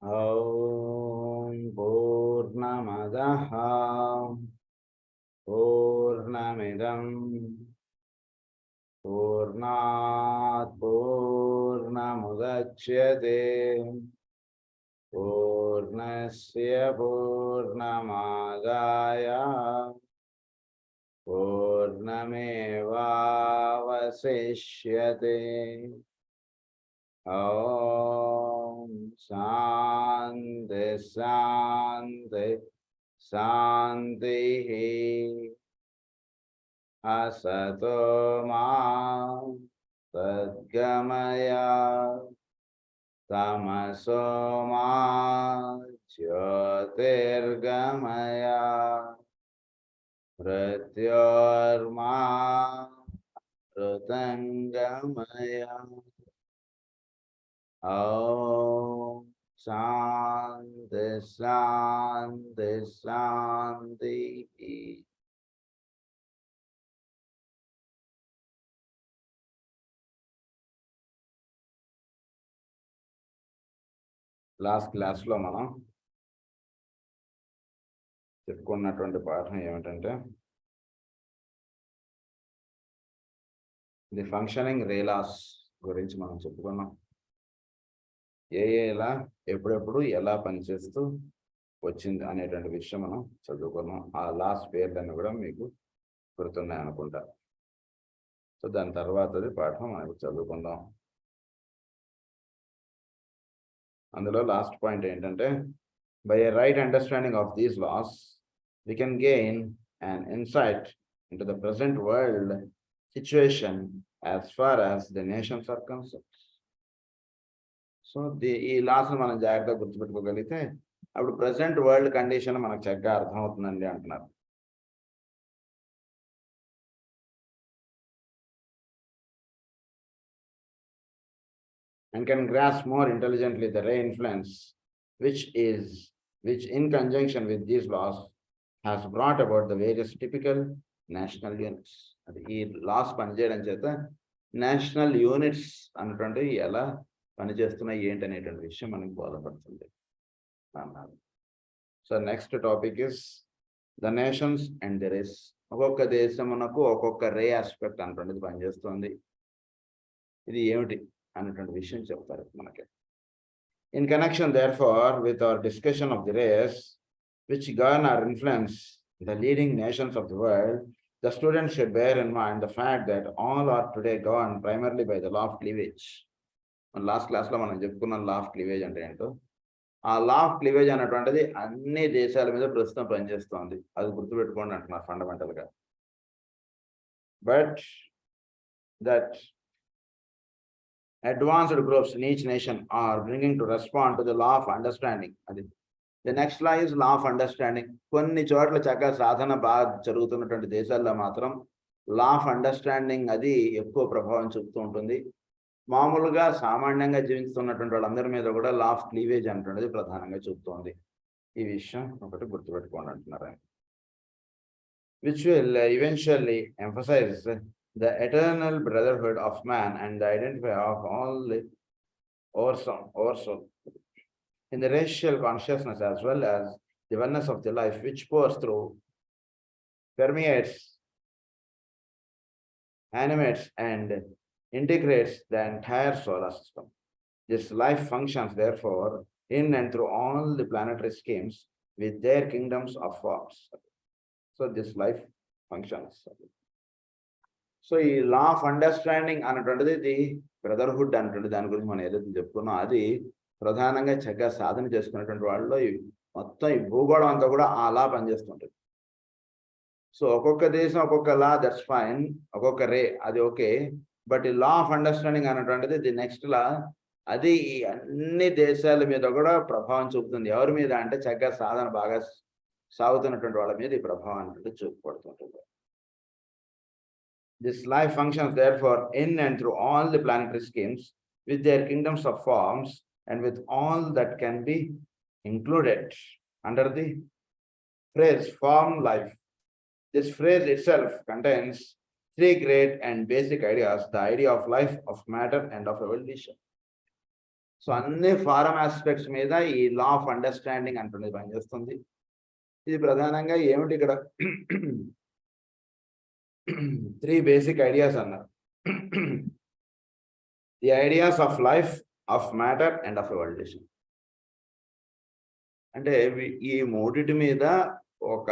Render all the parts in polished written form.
ॐ पूर्णमदः पूर्णमिदं पूर्णात् पूर्णमुदच्यते पूर्णस्य पूर्णमादाय पूर्णमेवावशिष्यते। ॐ शान्ति शान्ति शान्तिः। असतो मा सद्गमय तमसो मा ज्योतिर्गमय मृत्योर्मा मृतङ्गमय। ॐ शान्ति शान्ति शान्तिः। లాస్ట్ క్లాస్లో మనం చెప్పుకున్నటువంటి పాఠం ఏమిటంటే ది ఫంక్షనింగ్ రేలాస్ గురించి మనం చెప్పుకున్నాం. ఎలా ఎప్పుడెప్పుడు ఎలా పనిచేస్తూ వచ్చింది అనేటువంటి విషయం మనం చదువుకున్నాం. ఆ లాస్ట్ పేర్లన్నీ కూడా మీకు గుర్తున్నాయి అనుకుంటా. సో దాని తర్వాతది పాఠం మనకు చదువుకుందాం. అందులో లాస్ట్ పాయింట్ ఏంటంటే by a right understanding of these laws, we can gain an insight into the present world situation as far as the nations are concerned. So ఈ లాస్ మనం జాగ్రత్తగా గుర్తుపెట్టుకోగలిగితే అప్పుడు ప్రెసెంట్ వరల్డ్ కండిషన్ మనకు చక్కగా అర్థమవుతుందండి అంటున్నారు. And can grasp more intelligently the ray influence which in conjunction with these laws has brought about the various typical national units. అది ఈ లాస్ పనిచేయడం చేత నేషనల్ యూనిట్స్ అన్నటువంటివి ఎలా పనిచేస్తున్నాయి ఏంటి అనేటువంటి విషయం మనకు బోధపడుతుంది అన్నారు. So next topic is the nations and the race. ఒక్కొక్క దేశమునకు ఒక్కొక్క రే ఆస్పెక్ట్ అన్నటువంటిది పనిచేస్తుంది. ఇది ఏమిటి అన్నటువంటి విషయం చెప్తారు మనకి. In connection therefore with our discussion of the race which govern or influence the leading nations of the world, the students should bear in mind the fact that all are today governed primarily by the law of cleavage. Last క్లాస్లో మనం చెప్పుకున్న law of cleavage అంటే ఏంటో, ఆ law of cleavage అనేటువంటిది అన్ని దేశాల మీద ప్రస్తుతం పనిచేస్తోంది. అది గుర్తుపెట్టుకోండి అంటున్నారు ఫండమెంటల్గా. But that advanced groups in each nation are bringing to respond to the law of understanding. అది the next law is law of understanding. కొన్ని చోట్ల చక్కగా సాధన బాగా జరుగుతున్నటువంటి దేశాల్లో మాత్రం లా ఆఫ్ అండర్స్టాండింగ్ అది ఎక్కువ ప్రభావం చూపుతూ ఉంటుంది. మామూలుగా సామాన్యంగా జీవిస్తున్నటువంటి వాళ్ళందరి మీద కూడా లా ఆఫ్ క్లీవేజ్ అంటున్నది ప్రధానంగా చూపుతోంది. ఈ విషయం ఒకటి గుర్తుపెట్టుకోండి అంటున్నారు. which will eventually emphasize the eternal brotherhood of man and the identity of all the oversoul in the racial consciousness as well as the oneness of the life which pours through, permeates, animates and integrates the entire solar system. This life functions therefore in and through all the planetary schemes with their kingdoms of forms. So this life functions. So ఈ law of understanding అన్నటువంటిది ఇది brotherhood అన్నటువంటి దాని గురించి మనం ఏదైతే చెప్పుకున్నాం అది ప్రధానంగా చక్కగా సాధన చేసుకున్నటువంటి వాళ్ళలో మొత్తం ఈ భూగోళం అంతా కూడా ఆ లా పనిచేస్తుంటుంది. సో ఒక్కొక్క దేశం ఒక్కొక్క లా, దట్స్ ఫైన్, ఒక్కొక్క రే అది ఓకే. బట్ ఈ లా ఆఫ్ అండర్స్టాండింగ్ అన్నటువంటిది ది నెక్స్ట్ లా, అది ఈ అన్ని దేశాల మీద కూడా ప్రభావం చూపుతుంది. ఎవరి మీద అంటే చక్కగా సాధన బాగా సాగుతున్నటువంటి వాళ్ళ మీద ఈ ప్రభావం అనేది చూపబడుతుంటుంది. This life functions therefore in and through all the planetary schemes with their kingdoms of forms and with all that can be included under the phrase form life. This phrase itself contains three great and basic ideas: the idea of life, of matter and of evolution. So అన్ని form aspects మీద ఈ law of understanding అంటున్నది పనిచేస్తుంది. ఇది ప్రధానంగా ఏమిటి ఇక్కడ 3 basic ideas అన్నారు. The ideas of life, of matter and of evolution. అంటే ఈ మూడిటి మీద ఒక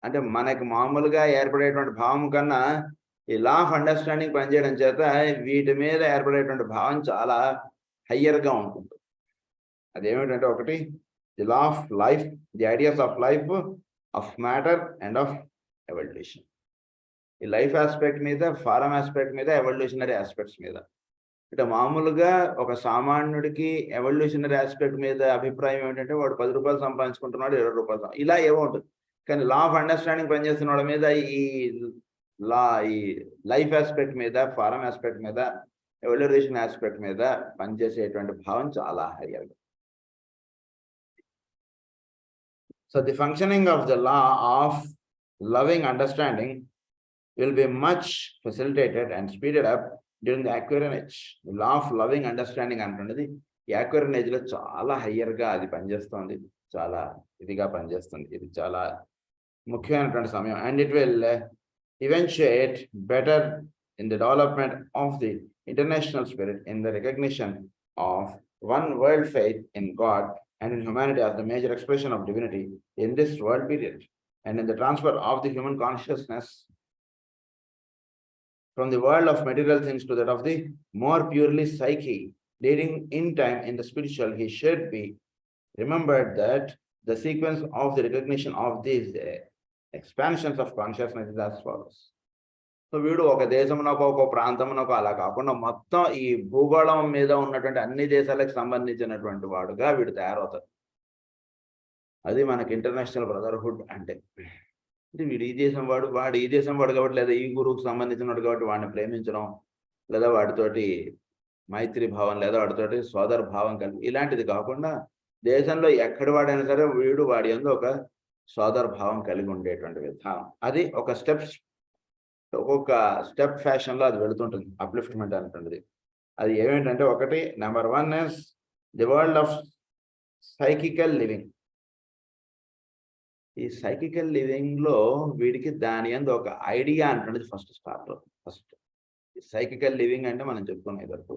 అంటే మనకి మామూలుగా ఏర్పడేటువంటి భావం కన్నా ఈ లా ఆఫ్ అండర్స్టాండింగ్ పనిచేయడం చేత వీటి మీద ఏర్పడేటువంటి భావం చాలా హయ్యర్గా ఉంటుంది. అదేమిటంటే ఒకటి the law of life, the ideas of life, of matter and of evolution. ఈ లైఫ్ ఆస్పెక్ట్ మీద, ఫారం ఆస్పెక్ట్ మీద, ఎవల్యూషనరీ ఆస్పెక్ట్స్ మీద. అంటే మామూలుగా ఒక సామాన్యుడికి ఎవల్యూషనరీ ఆస్పెక్ట్ మీద అభిప్రాయం ఏంటంటే వాడు 10 రూపాయలు సంపాదించుకుంటున్నాడు, 20 రూపాయలు ఇలా ఏవో ఉంటుంది. కానీ లా ఆఫ్ అండర్స్టాండింగ్ పనిచేస్తున్న వాళ్ళ మీద ఈ లైఫ్ ఆస్పెక్ట్ మీద, ఫారం ఆస్పెక్ట్ మీద, ఎవల్యూషన్ ఆస్పెక్ట్ మీద పనిచేసేటువంటి భావం చాలా higher. So the functioning of the law of loving understanding will be much facilitated and speeded up during the Aquarian age. The law of loving understanding అంటున్నది ఈ Aquarian age లో చాలా హయ్యర్గా అది పనిచేస్తుంది, చాలా ఇదిగా పనిచేస్తుంది. ఇది చాలా ముఖ్యమైనటువంటి సమయం. And it will eventuate better in the development of the international spirit, in the recognition of one world faith in God and in humanity as the major expression of divinity in this world period, and in the transfer of the human consciousness from the world of material things to that of the more purely psyche, leading in time in the spiritual. He should be remembered that the sequence of the recognition of these expansions of consciousness is as follows. So వీడు ఒక దేశమునకు, ఒక ప్రాంతమునకు అలా కాకుండా మొత్తం ఈ భూగోళం మీద ఉన్నటువంటి అన్ని దేశాలకు సంబంధించినటువంటి వాడుగా వీడు తయారవుతాడు. అది మనకి ఇంటర్నేషనల్ బ్రదర్హుడ్ అంటే. అంటే వీడు ఈ దేశం వాడు, వాడు ఈ దేశం వాడు కాబట్టి, లేదా ఈ గురువుకు సంబంధించిన వాడు కాబట్టి వాడిని ప్రేమించడం, లేదా వాడితోటి మైత్రి భావం, లేదా వాడితోటి సోదర భావం కలిగి ఇలాంటిది కాకుండా దేశంలో ఎక్కడి వాడైనా సరే వీడు వాడి యందు ఒక సోదర భావం కలిగి ఉండేటువంటి విధానం. అది ఒక్కొక్క స్టెప్ ఫ్యాషన్లో అది వెళుతుంటుంది. అప్లిఫ్ట్మెంట్ అంటుంది. అది ఏమేంటంటే ఒకటి, number 1 is the world of psychical living. ఈ సైకికల్ లివింగ్ లో వీడికి దాని యందు ఒక ఐడియా అంటున్నది ఫస్ట్ స్టార్ట్ అవుతుంది. ఫస్ట్ సైకికల్ లివింగ్ అంటే మనం చెప్పుకునే వరకు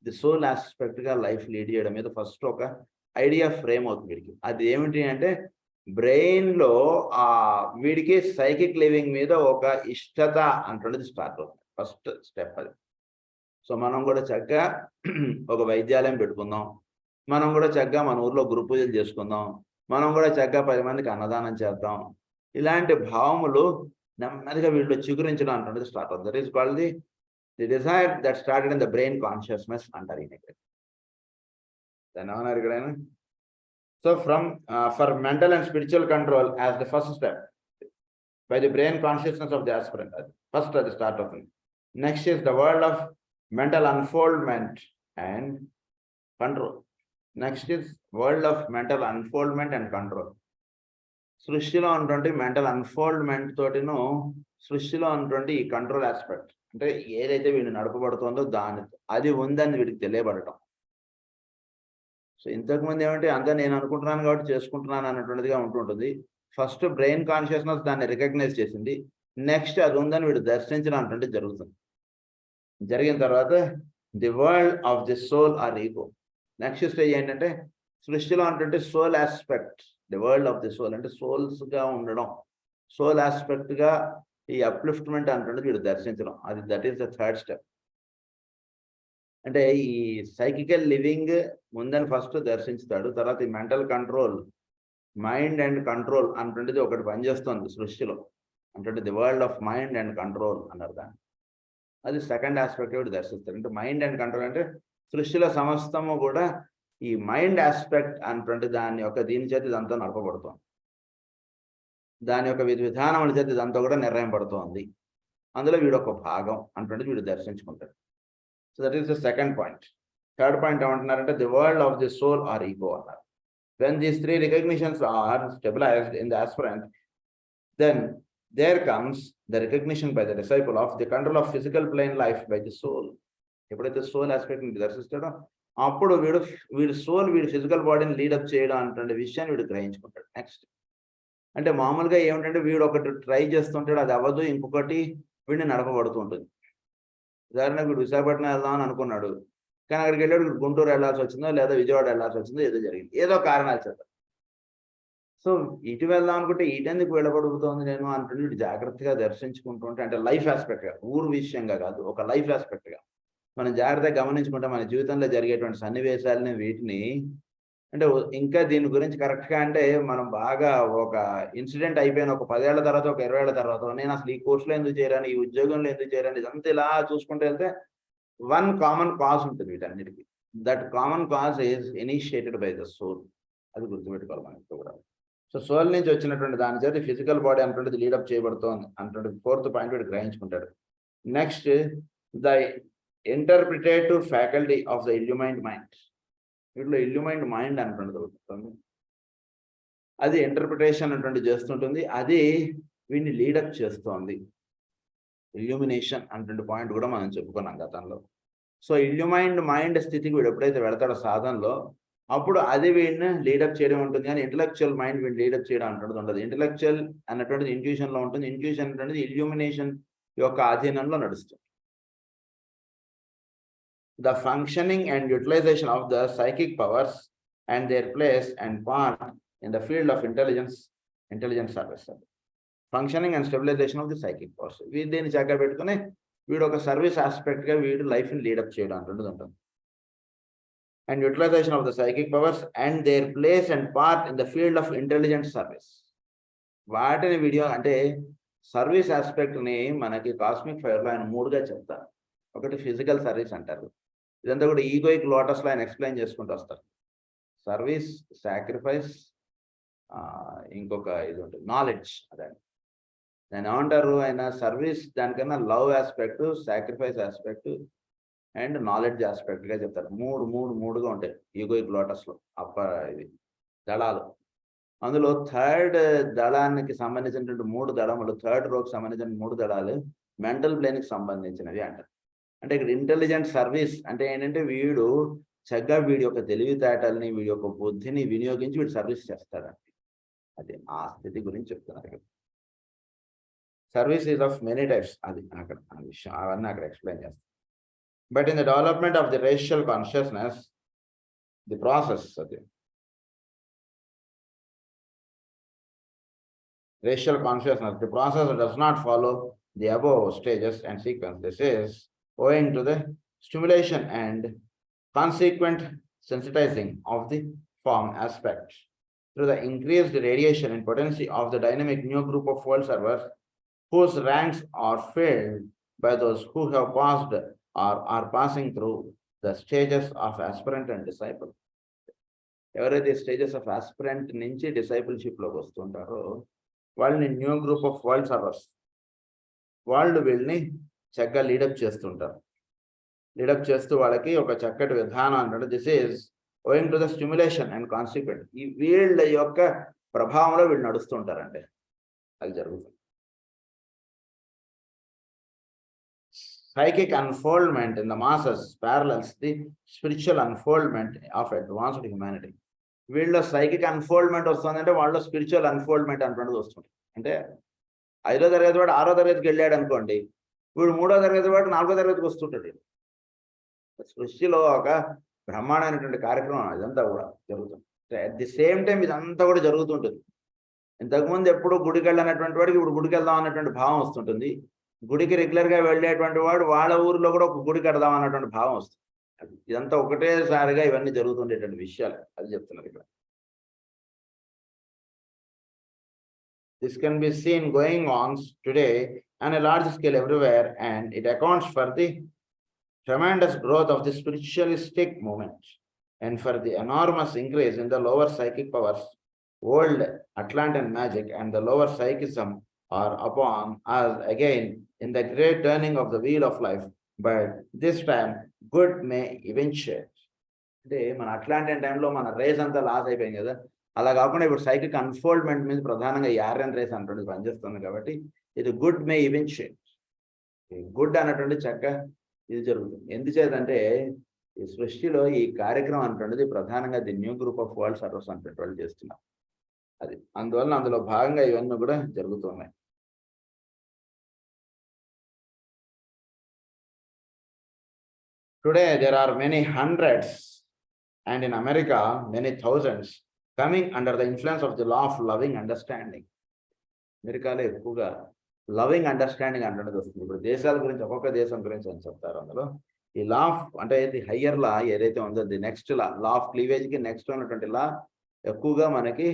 ది సోల్ ఆస్పెక్ట్ గా లైఫ్ లీడ్ చేయడం మీద ఫస్ట్ ఒక ఐడియా ఫ్రేమ్ అవుతుంది వీడికి. అది ఏమిటి అంటే బ్రెయిన్ లో వీడికి సైకిక్ లివింగ్ మీద ఒక ఇష్టత అంటున్నది స్టార్ట్ అవుతుంది. ఫస్ట్ స్టెప్ అది. సో మనం కూడా చక్కగా ఒక వైద్యాలయం పెట్టుకుందాం, మనం కూడా చక్కగా మన ఊర్లో గురు పూజలు చేసుకుందాం, మనం కూడా చక్కగా 10 మందికి అన్నదానం చేద్దాం. ఇలాంటి భావములు నెమ్మదిగా వీళ్ళు చిగురించడం అంటున్నది స్టార్ట్ అవుతుంది. That is called the Dzire that started in the brain consciousness అంటారు ఈయన. దాన్ని ఏమన్నారు ఇక్కడైనా? So for mental and spiritual control as the first step by the brain consciousness of the aspirant. First at the start of it. Next is the world of mental unfoldment and control. Next is world of mental unfoldment and control. సృష్టిలో ఉన్నటువంటి mental unfoldment తోటిను సృష్టిలో ఉన్నటువంటి ఈ control aspect అంటే ఏదైతే వీడిని నడపబడుతుందో అది ఉందని వీడికి తెలియబడటం. సో ఇంతకుముందు ఏమంటే అంతా నేను అనుకుంటున్నాను కాబట్టి చేసుకుంటున్నాను అన్నటువంటిదిగా ఉంటుంటుంది. ఫస్ట్ బ్రెయిన్ కాన్షియస్నెస్ దాన్ని రికగ్నైజ్ చేసింది. నెక్స్ట్ అది ఉందని వీడు దర్శించడం అంటే జరుగుతుంది. జరిగిన తర్వాత the world of the soul or ego. Next stage ఏంటంటే సృష్టిలో అంటే soul aspect, the world of the soul అంటే సోల్స్ గా ఉండడం, సోల్ ఆస్పెక్ట్ గా ఈ అప్లిఫ్ట్మెంట్ అంటే వీడు దర్శించడం. అది that is the third step. అంటే ఈ సైకికల్ లివింగ్ ముందని ఫస్ట్ దర్శించుతాడు. తర్వాత ఈ mental control, mind and control అంటే ఒకటి పనిచేస్తుంది సృష్టిలో. అంటే the world of mind and control అన్నారు దాన్ని. అది సెకండ్ ఆస్పెక్ట్ ఒకటి దర్శిస్తాడు. అంటే మైండ్ అండ్ కంట్రోల్ అంటే సృష్టిలో సమస్తము కూడా ఈ మైండ్ ఆస్పెక్ట్ అంటే దాని యొక్క దీని చేతి ఇదంతా నడపబడుతోంది, దాని యొక్క విధానముల చేతి ఇదంతా కూడా నిర్ణయం పడుతోంది. అందులో వీడు ఒక భాగం అంటే వీడు దర్శించుకుంటాడు. So that is the second point. Third point ఏమంటున్నారంటే the world of the soul or ego అన్నారు. When these 3 recognitions are stabilized in the aspirant, then there comes the recognition by the disciple of the control of physical plane life by the soul. ఎప్పుడైతే soul aspect ని దర్శిస్తాడో అప్పుడు వీడు soul వీడి physical బాడీని లీడప్ చేయడం అనే విషయాన్ని వీడు గ్రహించుకుంటాడు. నెక్స్ట్ అంటే మామూలుగా ఏమిటంటే వీడు ఒకటి ట్రై చేస్తుంటాడు, అది అవ్వదు, ఇంకొకటి వీడిని నడపబడుతూ ఉంటుంది. ఉదాహరణకు వీడు విశాఖపట్నం వెళ్దాం అని అనుకున్నాడు, కానీ అక్కడికి వెళ్ళాడు గుంటూరు వెళ్ళాల్సి వచ్చిందో లేదా విజయవాడ వెళ్ళాల్సి వచ్చిందో ఏదో జరిగింది, ఏదో కారణాలు చేత. సో ఇటు వెళ్దాం అనుకుంటే ఇటెందుకు వెళ్ళబడుగుతోంది నేను అంటుంటే వీడు జాగ్రత్తగా దర్శించుకుంటూ ఉంటే, అంటే లైఫ్ ఆస్పెక్ట్గా, ఊరు విషయంగా కాదు, ఒక లైఫ్ ఆస్పెక్ట్గా మనం జాగ్రత్తగా గమనించుకుంటే మన జీవితంలో జరిగేటువంటి సన్నివేశాలని వీటిని అంటే ఇంకా దీని గురించి కరెక్ట్గా అంటే మనం బాగా ఒక ఇన్సిడెంట్ అయిపోయిన ఒక 10 ఏళ్ల తర్వాత, ఒక 20 ఏళ్ల తర్వాత నేను అసలు ఈ కోర్సులో ఎందుకు చేరాను, ఈ ఉద్యోగంలో ఎందుకు చేరాను, ఇదంతా ఇలా చూసుకుంటూ వెళ్తే వన్ కామన్ కాజ్ ఉంటుంది వీటన్నిటికీ. That common cause is initiated by the soul. అది గుర్తుపెట్టుకోవాలి మనం ఇప్పుడు కూడా. సో సోల్ నుంచి వచ్చినటువంటి దాని చేత ఫిజికల్ బాడీ అంటుండేది లీడప్ చేయబడుతోంది అంటుండే 4th పాయింట్ వీడు గ్రహించుకుంటాడు. Next the interpretative faculty of the illumined mind. వీటిలో ఇల్యూమైన్డ్ మైండ్ అంటుండదు, అది ఇంటర్ప్రిటేషన్ అటువంటి చేస్తుంటుంది, అది వీడిని లీడప్ చేస్తోంది. ఇల్యూమినేషన్ అటువంటి పాయింట్ కూడా మనం చెప్పుకున్నాం గతంలో. సో ఇల్యూమైన్డ్ మైండ్ స్థితికి వీడు ఎప్పుడైతే వెళతాడో సాధనలో, అప్పుడు అది వీడిని లీడప్ చేయడం ఉంటుంది, కానీ ఇంటలెక్చువల్ మైండ్ వీడిని లీడప్ చేయడం అంటున్నది ఉండదు. ఇంటలెక్చువల్ అన్నటువంటిది ఇంట్యూషన్లో ఉంటుంది, ఇంట్యూషన్ అన్నటువంటిది ఇల్యూమినేషన్ యొక్క ఆధీనంలో నడుస్తుంది. The functioning and utilization of the psychic powers and their place and part in the field of intelligence service. Functioning and stabilization of the psychic powers. వీడిని చక్కగా పెట్టుకుని వీడు ఒక సర్వీస్ ఆస్పెక్ట్గా వీడు లైఫ్ని లీడప్ చేయడం అంటుండదు ఉంటుంది. And utilization of the psychic powers and their place and part in the field of intelligence service. వాటిని వీడియో అంటే సర్వీస్ ఆస్పెక్ట్ని మనకి కాస్మిక్ ఫైర్లో ఆయన 3గా చెప్తారు. ఒకటి ఫిజికల్ సర్వీస్ అంటారు, ఇదంతా కూడా ఈగోయిక్ లోటస్లో ఆయన ఎక్స్ప్లెయిన్ చేసుకుంటూ వస్తారు. సర్వీస్, సాక్రిఫైస్, ఇంకొక ఇది ఉంటుంది నాలెడ్జ్. అదే నేను ఏమంటారు, ఆయన సర్వీస్ దానికన్నా love aspect, sacrifice aspect and knowledge ఆస్పెక్ట్గా చెప్తారు. మూడుగా ఉంటాయి ఈగోయిక్ లోటస్లో ఇది దళాలు. అందులో థర్డ్ దళానికి సంబంధించినటువంటి 3 దళములు, థర్డ్ రోకి సంబంధించిన 3 దళాలు మెంటల్ ప్లేన్కి సంబంధించినవి అంటారు. అంటే ఇక్కడ ఇంటెలిజెంట్ సర్వీస్ అంటే ఏంటంటే వీడు చక్కగా వీడి యొక్క తెలివితేటల్ని, వీడి యొక్క బుద్ధిని వినియోగించి వీడు సర్వీస్ చేస్తాడండి. అది ఆ స్థితి గురించి చెప్తున్నారు ఇక్కడ. Service is of many types, అది అక్కడ ఆ విషయం అవన్నీ అక్కడ ఎక్స్ప్లెయిన్ చేస్తాం. But in the development of the racial consciousness, the process, అది racial consciousness, the process does not follow the above stages and sequence. This is owing to the stimulation and consequent sensitizing of the form aspect through the increased radiation and potency of the dynamic new group of world servers whose ranks are filled by those who have passed or are passing through the stages of aspirant and disciple. ఎవరైతే stages of aspirant నుంచి డిసైపుల్షిప్లోకి వస్తుంటారో వాళ్ళని new group of world servers, వాళ్ళు వీళ్ళని చక్కగా లీడప్ చేస్తుంటారు. లీడప్ చేస్తూ వాళ్ళకి ఒక చక్కటి విధానం అంటే this is ఓయింగ్ to the stimulation and consequent. ఈ వీళ్ళ యొక్క ప్రభావంలో వీళ్ళు నడుస్తుంటారంటే అది జరుగుతుంది. Psychic unfoldment in the masses parallels the spiritual unfoldment of advanced humanity. వీళ్ళ సైకిక్ అన్ఫోల్డ్మెంట్ వస్తుందంటే వాళ్ళ స్పిరిచువల్ అన్ఫోల్డ్మెంట్ అటువంటిది వస్తుంది. అంటే 5వ తరగతి వాడు 6వ తరగతికి వెళ్ళాడు అనుకోండి, వీడు 3వ తరగతి వాడు 4వ తరగతికి వస్తుంటాడు. సృష్టిలో ఒక బ్రహ్మాండమైనటువంటి కార్యక్రమం ఇదంతా కూడా జరుగుతుంది. అట్ ది సేమ్ టైం ఇదంతా కూడా జరుగుతుంటుంది. ఇంతకుముందు ఎప్పుడు గుడికి వెళ్ళినటువంటి వాడికి ఇప్పుడు గుడికి వెళ్దాం అన్నటువంటి భావం వస్తుంటుంది. గుడికి రెగ్యులర్గా వెళ్ళేటువంటి వాడు వాళ్ళ ఊరిలో కూడా ఒక గుడి కడదాం అన్నటువంటి భావం వస్తుంది. ఇదంతా ఒకటేసారిగా ఇవన్నీ జరుగుతుండేటువంటి విషయాలు, అది చెప్తున్నారు ఇక్కడ. This can be seen going on today on a large scale everywhere, and it accounts for the tremendous growth of the spiritualistic movement and for the enormous increase in the lower psychic powers. Old Atlantean magic and the lower psychism are upon us again in the great turning of the wheel of life, but this time good may eventuate. అంటే మన Atlantean టైంలో మన race అంతా loss అయిపోయింది కదా, అలా కాకుండా ఇప్పుడు సైకిక్ అన్ఫోల్డ్మెంట్ మీద ప్రధానంగా ఈ ఆర్యన్ రేస్ అన్నటువంటి పనిచేస్తుంది. కాబట్టి ఇది గుడ్ మే ఈవెన్చుయేట్, గుడ్ అన్నటువంటి చక్క ఇది జరుగుతుంది. ఎందుచేతంటే ఈ సృష్టిలో ఈ కార్యక్రమం అంటున్నది ప్రధానంగా the new group of world servers అంటే వాళ్ళు చేస్తున్నారు. అది అందువల్ల అందులో భాగంగా ఇవన్నీ కూడా జరుగుతున్నాయి. Today there are many hundreds and in America many thousands coming under the influence of the law of loving understanding. అమెరికాలో ఎక్కువగా లవింగ్ అండర్స్టాండింగ్ అంటున్నది వస్తుంది. ఇప్పుడు దేశాల గురించి ఒక్కొక్క దేశం గురించి అని చెప్తారు. అందులో ఈ లా ఆఫ్ అంటే ది హయ్యర్ లా ఏదైతే ఉందో the next law of cleavage కి నెక్స్ట్ ఉన్నటువంటి లా ఎక్కువగా మనకి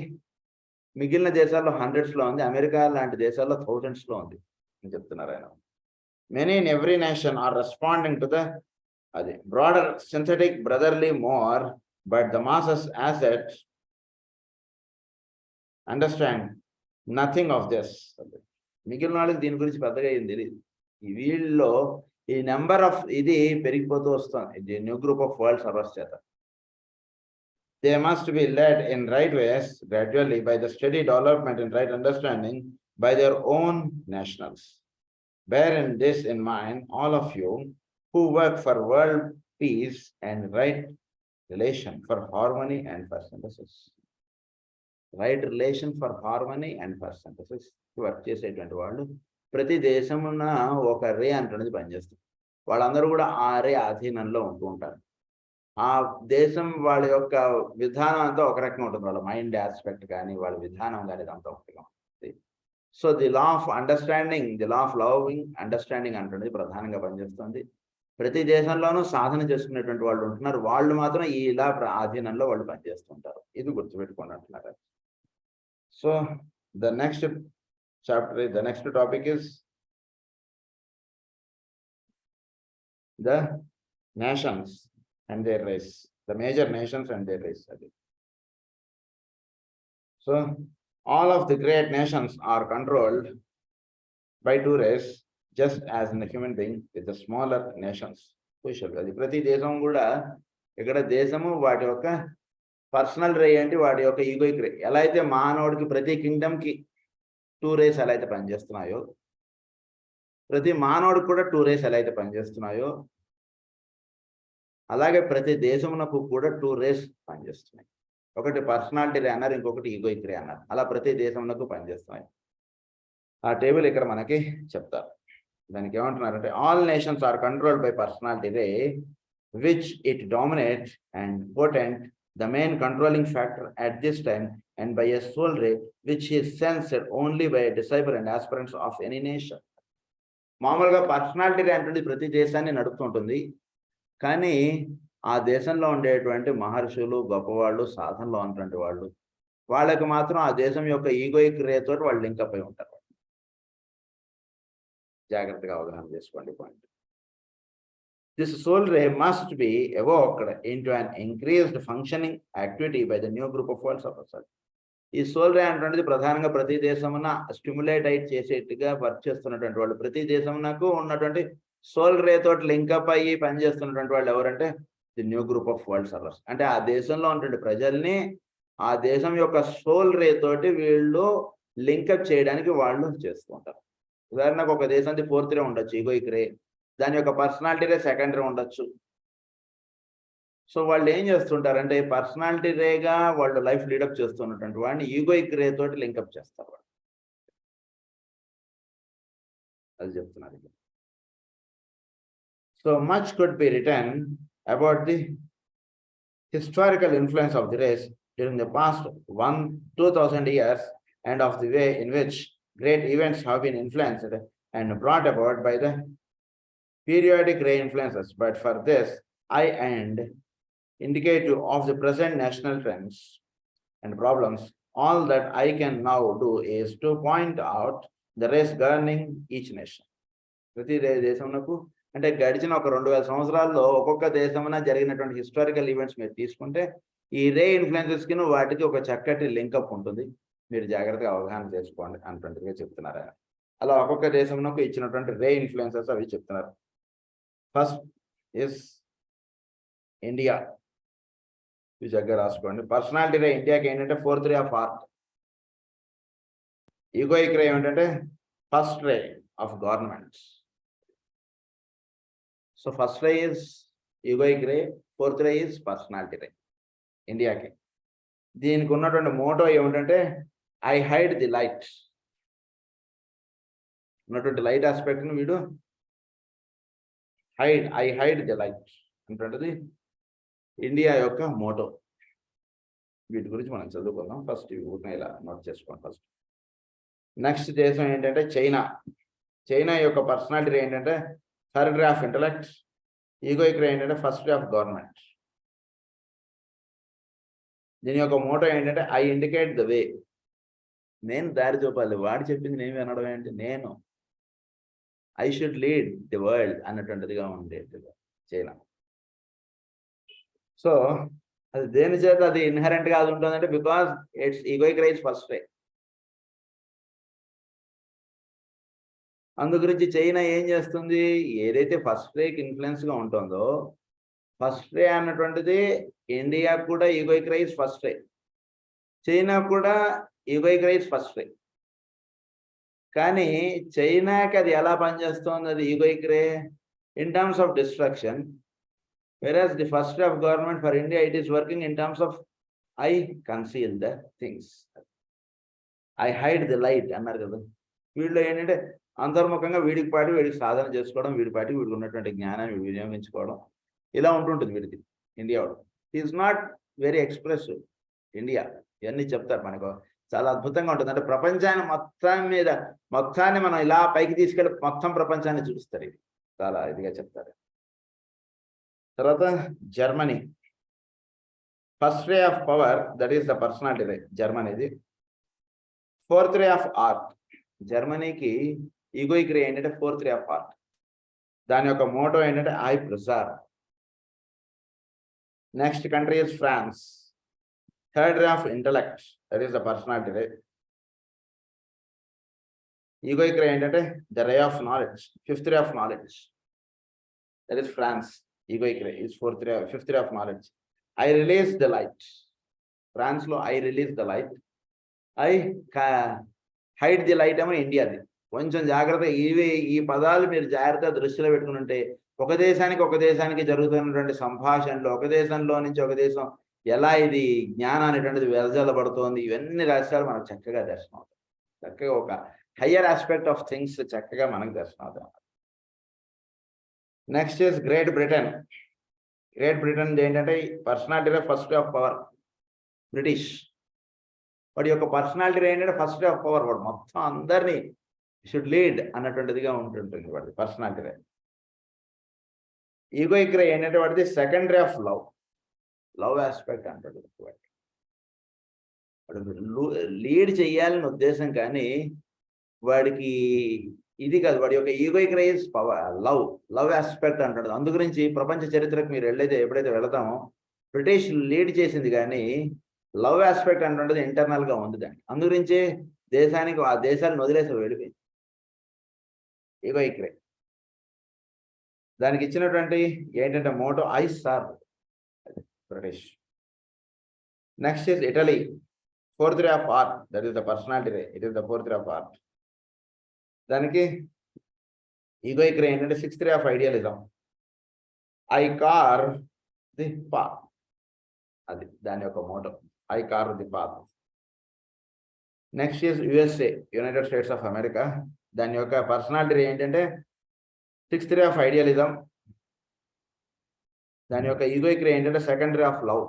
మిగిలిన దేశాల్లో హండ్రెడ్స్ లో ఉంది, అమెరికా లాంటి దేశాల్లో థౌజండ్స్ లో ఉంది అని చెప్తున్నారు ఆయన. Many in every nation are responding to the అది broader synthetic brotherly more, but the masses as yet understand nothing of this. మిగిలిన వాళ్ళకి దీని గురించి పెద్దగా ఏం తెలియదు. ఈ వీళ్ళలో ఈ నెంబర్ ఆఫ్ ఇది పెరిగిపోతూ వస్తుంది ఇది new group of world servers చేత. They must be led in right ways gradually by the steady development in right understanding by their own nationals. Bear in this in mind, all of you who work for world peace and right relation for harmony and for synthesis. Right relation for harmony and for synthesis. Work చేసేటువంటి వాళ్ళు ప్రతి దేశమున ఒక రే అంటున్నది పనిచేస్తుంది. వాళ్ళందరూ కూడా ఆ రే అధీనంలో ఉంటూ ఉంటారు. ఆ దేశం వాళ్ళ యొక్క విధానం అంతా ఒక రకంగా ఉంటుంది. వాళ్ళ మైండ్ ఆస్పెక్ట్ కానీ వాళ్ళ విధానం కానీ అంతా ఒకటిగా ఉంటుంది. So the law of understanding, the law of loving understanding అంటున్నది ప్రధానంగా పనిచేస్తుంది. ప్రతి దేశంలోనూ సాధన చేసుకునేటువంటి వాళ్ళు ఉంటున్నారు. వాళ్ళు మాత్రం ఈ లా ఆధీనంలో వాళ్ళు పనిచేస్తుంటారు. ఇది గుర్తుపెట్టుకోండి అంటున్నారు. So the next chapter, the next topic is the nations and their race, the major nations and their race. So all of the great nations are controlled by two races, just as in the human being with the smaller nations. అది ప్రతి దేశం కూడా ఇక్కడ దేశము వాటి యొక్క personal రే అంటే వాటి యొక్క ఈగోయిక్ రే. ఎలా అయితే మానవుడికి ప్రతి కింగ్డమ్ కి టూ రేస్ ఎలా అయితే పనిచేస్తున్నాయో, ప్రతి మానవుడికి కూడా టూ రేస్ ఎలా అయితే పనిచేస్తున్నాయో, అలాగే ప్రతి దేశమునకు కూడా టూ రేస్ పనిచేస్తున్నాయి. ఒకటి పర్సనాలిటీ రే అన్నారు, ఇంకొకటి ఈగోయిక్ రే అన్నారు. అలా ప్రతి దేశమునకు పనిచేస్తున్నాయి. ఆ టేబుల్ ఇక్కడ మనకి చెప్తారు. దానికి ఏమంటున్నారంటే all nations are controlled by personality ray which it dominate and potent, the main controlling factor at this time, and by a soul ray which is sensed only by a disciple and aspirants of any nation. మామూలుగా personality రే అంటే ప్రతి దేశాన్ని నడుపుతుంటుంది. కానీ ఆ దేశంలో ఉండేటువంటి మహర్షులు, గొప్పవాళ్ళు, సాధనలో ఉన్నటువంటి వాళ్ళు, వాళ్ళకి మాత్రం ఆ దేశం యొక్క ఈగోయిక్ రే తోటి వాళ్ళు లింకప్ అయి ఉంటారు. జాగ్రత్తగా అవగాహన చేసుకోండి point. This soul ray must be evoked into an increased functioning activity by the new group of world servers. ఈ సోల్ రే అంటే ప్రధానంగా ప్రతి దేశమున స్టిమ్యులేట్ అయి చేసేట్టుగా వర్క్ చేస్తున్నటువంటి వాళ్ళు, ప్రతి దేశమునకు ఉన్నటువంటి సోల్ రే తోటి లింకప్ అయ్యి పనిచేస్తున్నటువంటి వాళ్ళు ఎవరంటే the new group of world servers. అంటే ఆ దేశంలో ఉన్నటువంటి ప్రజల్ని ఆ దేశం యొక్క సోల్ రే తోటి వీళ్ళు లింకప్ చేయడానికి వాళ్ళు చేస్తూ ఉంటారు. ఉదాహరణకు ఒక దేశానికి ఫోర్త్ రే ఉండొచ్చు, ఈగోయిక్ రే, దాని యొక్క పర్సనాలిటీ రే సెకండరీ ఉండొచ్చు. సో వాళ్ళు ఏం చేస్తుంటారంటే పర్సనాలిటీ రేగా వాళ్ళు లైఫ్ లీడప్ చేస్తున్నటువంటి వాడిని ఈగోయిక్ రే తోటి లింకప్ చేస్తారు. అది చెప్తున్నారు. So much could be written about the historical influence of the race during the past 1,000-2,000 years and of the way in which great events have been influenced and brought about by the periodic ray influences. But for this I and indicative of the present national trends and problems, all that I can now do is to point out the race governing each nation. ప్రతి దేశమునకు అంటే గడిచిన ఒక 2000 సంవత్సరాల్లో ఒక్కొక్క దేశమున జరిగినటువంటి historical events మీరు తీసుకుంటే ఈ రే ఇన్ఫ్లుయెన్సెస్ కి వాటికి ఒక చక్కటి లింకప్ ఉంటుంది. మీరు జాగ్రత్తగా అవగాహన చేసుకోండి అన్నట్టుగా చెప్తున్నారు. అలా ఒక్కొక్క దేశమునకు ఇచ్చినటువంటి రే ఇన్ఫ్లుయెన్సెస్ అవి చెప్తున్నారు. First is India. ఈ దగ్గర రాసుకోండి. పర్సనాలిటీ రే ఇండియాకి ఏంటంటే fourth ray of art. Egoic ray ఏంటంటే first ray of governments. So first ray is egoic ray, 4th ray is personality ray ఇండియాకి. దీనికి ఉన్నటువంటి మోటో ఏమిటంటే ఐ హైడ్ ది లైట్. ఉన్నటువంటి లైట్ ఆస్పెక్ట్ని వీడు ఐ హైడ్ ది లైట్ అంటుంటది India యొక్క మోటో. వీటి గురించి మనం చదువుకుందాం. ఫస్ట్ ఊరిని ఇలా నోట్ చేసుకోండి ఫస్ట్. నెక్స్ట్ దేశం ఏంటంటే చైనా. చైనా యొక్క పర్సనాలిటీ ఏంటంటే 3rd ray of intellect. Egoic ray ఏంటంటే 1st ray ఆఫ్ గవర్నమెంట్. దీని యొక్క మోటో ఏంటంటే ఐ ఇండికేట్ ద వే. నేను దారి చూపాలి, వాడు చెప్పింది నేను వినడం ఏంటి, నేను I should lead the world అన్నటువంటిదిగా ఉండేది చైనా. సో అది దేని చేత అది ఇన్హరెంట్ గా అది ఉంటుందంటే because it's egoic ray is 1st ray. అందు గురించి చైనా ఏం చేస్తుంది, ఏదైతే 1st రేకి ఇన్ఫ్లుయెన్స్ గా ఉంటుందో 1st రే అన్నటువంటిది ఇండియా కూడా egoic ray is 1st ray, China కూడా egoic ray is 1st ray. కానీ చైనాకి అది ఎలా పనిచేస్తుంది, అది egoic ray in terms of destruction, whereas the 1st ray of government for India it is working in terms of I conceal the things, I hide the light అన్నారు కదా. వీళ్ళు ఏంటంటే అంతర్ముఖంగా వీడికి పాటి వీడికి సాధన చేసుకోవడం, వీడి పాటి వీడికి ఉన్నటువంటి జ్ఞానాన్ని వినియోగించుకోవడం, ఇలా ఉంటుంటుంది వీడికి. ఇండియా వాడు is not very expressive. India ఇవన్నీ చెప్తారు మనకు, చాలా అద్భుతంగా ఉంటుంది. అంటే ప్రపంచాన్ని మొత్తాన్ని మనం ఇలా పైకి తీసుకెళ్ళి మొత్తం ప్రపంచాన్ని చూపిస్తారు. ఇది చాలా ఇదిగా చెప్తారు. తర్వాత Germany 1st ray of power, that is the personality ray జర్మనీది. 4th ray of art. జర్మనీకి ఈగోయిక్ రే ఏంటంటే 4th ray ఆఫ్ ఆర్ట్. దాని యొక్క మోటో ఏంటంటే I preserve. Next country is France. 3rd ray of intellect, that is the personality ray. Egoic ray ఏంటంటే the ray of knowledge, 5th ray of knowledge, that is France. Egoic ray is 5th ray of knowledge. I release the light. France లో I release the light, I hide the light ఏమో ఇండియాది. కొంచెం జాగ్రత్త, ఈ పదాలు మీరు జాగ్రత్తగా దృష్టిలో పెట్టుకుని ఉంటే ఒక దేశానికి జరుగుతున్నటువంటి సంభాషణలో, ఒక దేశంలో నుంచి ఒక దేశం ఎలా ఇది జ్ఞానం అనేటువంటిది వెదజల్లబడుతోంది, ఇవన్నీ రహస్యాలు మనకు చక్కగా దర్శనం అవుతాయి. చక్కగా ఒక హయ్యర్ ఆస్పెక్ట్ ఆఫ్ థింగ్స్ చక్కగా మనకు దర్శనం అవుతాయి. Next is Great Britain. Great Britain ఏంటంటే personality ray 1st ray of power. British వాడి యొక్క పర్సనాలిటీ ఏంటంటే 1st ray ఆఫ్ పవర్. వాడు మొత్తం అందరినీ షుడ్ లీడ్ అన్నటువంటిదిగా ఉంటుంటుంది వాడి పర్సనాలిటీ రే. ఈగోయిక్ రే ఏంటంటే వాడిది 2nd ray of love. Love aspect అంటాడు. వాడు లీడ్ చెయ్యాలని ఉద్దేశం, కానీ వాడికి ఇది కాదు. వాడి యొక్క egoic ray is power, love aspect అంటాడు. అందు గురించి ప్రపంచ చరిత్రకు మీరు ఎప్పుడైతే వెళతామో బ్రిటిష్ లీడ్ చేసింది, కానీ లవ్ ఆస్పెక్ట్ అంటుండదు ఇంటర్నల్ గా ఉంది దానికి. అందు గురించి ఆ దేశాలను వదిలేసి వెళ్ళిపోయింది ఈగోయిక్ రే. దానికి ఇచ్చినటువంటి ఏంటంటే motto I serve British. Next is Italy. 4th ray of art, that is the personality ray, it is the 4th ray of art. దానికి ఈగోయిక్ రే ఏంటంటే 6th ray of idealism, I carve the path. అది దాని యొక్క motto, I carve the path. Next is USA, United States of America. దాని యొక్క personality ఏంటంటే 6th ray of idealism. దాని యొక్క ఈగోయిక్ రే ఏంటంటే 2nd ray of love.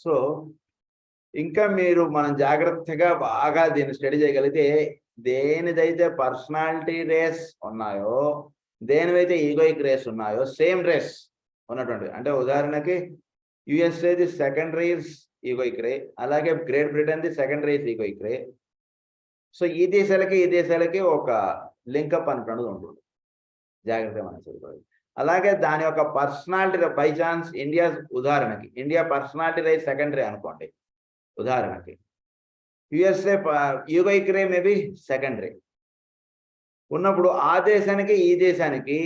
So ఇంకా మనం జాగ్రత్తగా బాగా దీన్ని స్టడీ చేయగలిగితే దేనిదైతే పర్సనాలిటీ రేస్ ఉన్నాయో, దేనివైతే ఈగోయిక్ రేస్ ఉన్నాయో, సేమ్ రేస్ ఉన్నటువంటి, అంటే ఉదాహరణకి యుఎస్ఏది 2nd ray ఇస్ ఈగోయిక్ రే, అలాగే great Britain the 2nd ray is egoic ray. So ఈ దేశాలకి ఒక లింకప్ అనుకున్నది ఉంటుంది. జాగ్రత్తగా మనం చదువుకోవాలి. అలాగే దాని యొక్క పర్సనాలిటీ బై ఛాన్స్ ఉదాహరణకి ఇండియా పర్సనాలిటీ రే 2nd ray అనుకోండి ఉదాహరణకి, యుఎస్ఏ ఈగోయిక్ రే మేబీ 2nd ray ఉన్నప్పుడు ఆ దేశానికి ఈ దేశానికి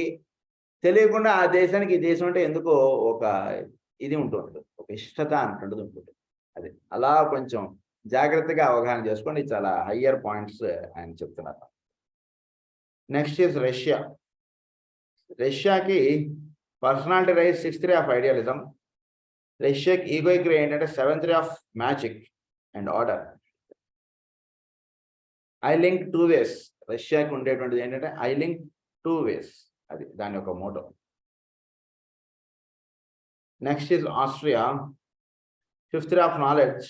తెలియకుండా ఆ దేశానికి ఈ దేశం అంటే ఎందుకో ఒక ఇది ఉంటుంది, ఒక ఇష్టత అంటుండదు ఉంటుంది. అది అలా కొంచెం జాగ్రత్తగా అవగాహన చేసుకోండి. చాలా హయ్యర్ పాయింట్స్ ఆయన చెప్తున్నారు. Next is Russia. రష్యాకి Personality ray is 6th ray of idealism. Reshek egoic ray ఏంటంటే 7th ray of magic and order. I link two ways. రష్యాకి ఉండేటువంటిది ఏంటంటే I link two ways. అది దాని యొక్క motto. Next is Austria, 5th ray of knowledge,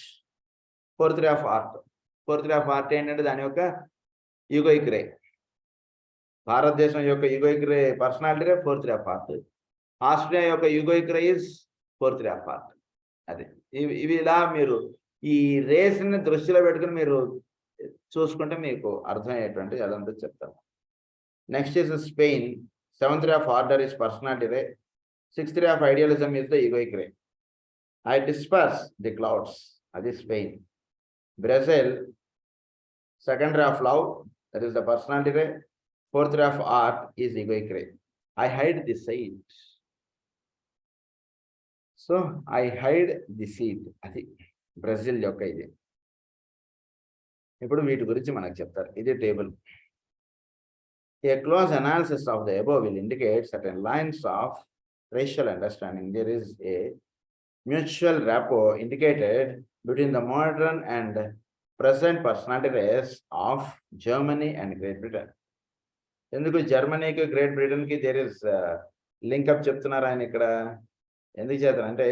4th ray of art. 4th ray of art ఏంటంటే దాని యొక్క egoic ray. భారతదేశం యొక్క egoic ray personality ray 4th ray of art. Austria యొక్క egoic ray is 4th ray of art. అది ఇవి ఇలా మీరు ఈ రేస్ని దృష్టిలో పెట్టుకుని మీరు చూసుకుంటే మీకు అర్థమయ్యేటువంటి అదంతా చెప్తాను. Next is Spain, 7th ray of order is personality ray, 6th ray of idealism is the egoic ray. I disperse the clouds, అది Spain. Brazil, 2nd ray of love, that is the personality ray, 4th ray of art is egoic ray. I hide the seed. So I hide the seed, అది Brazil యొక్క ఇది. ఇప్పుడు వీటి గురించి మనకు చెప్తారు. ఇది table. A close analysis of the above will indicate certain lines of racial understanding. There is a mutual rapport indicated between the modern and present personality rays of Germany and Great Britain. ఎందుకు జర్మనీకి Great బ్రిటన్కి there is linkup చెప్తున్నారు ఆయన ఇక్కడ. ఎందుకు చేస్తారు అంటే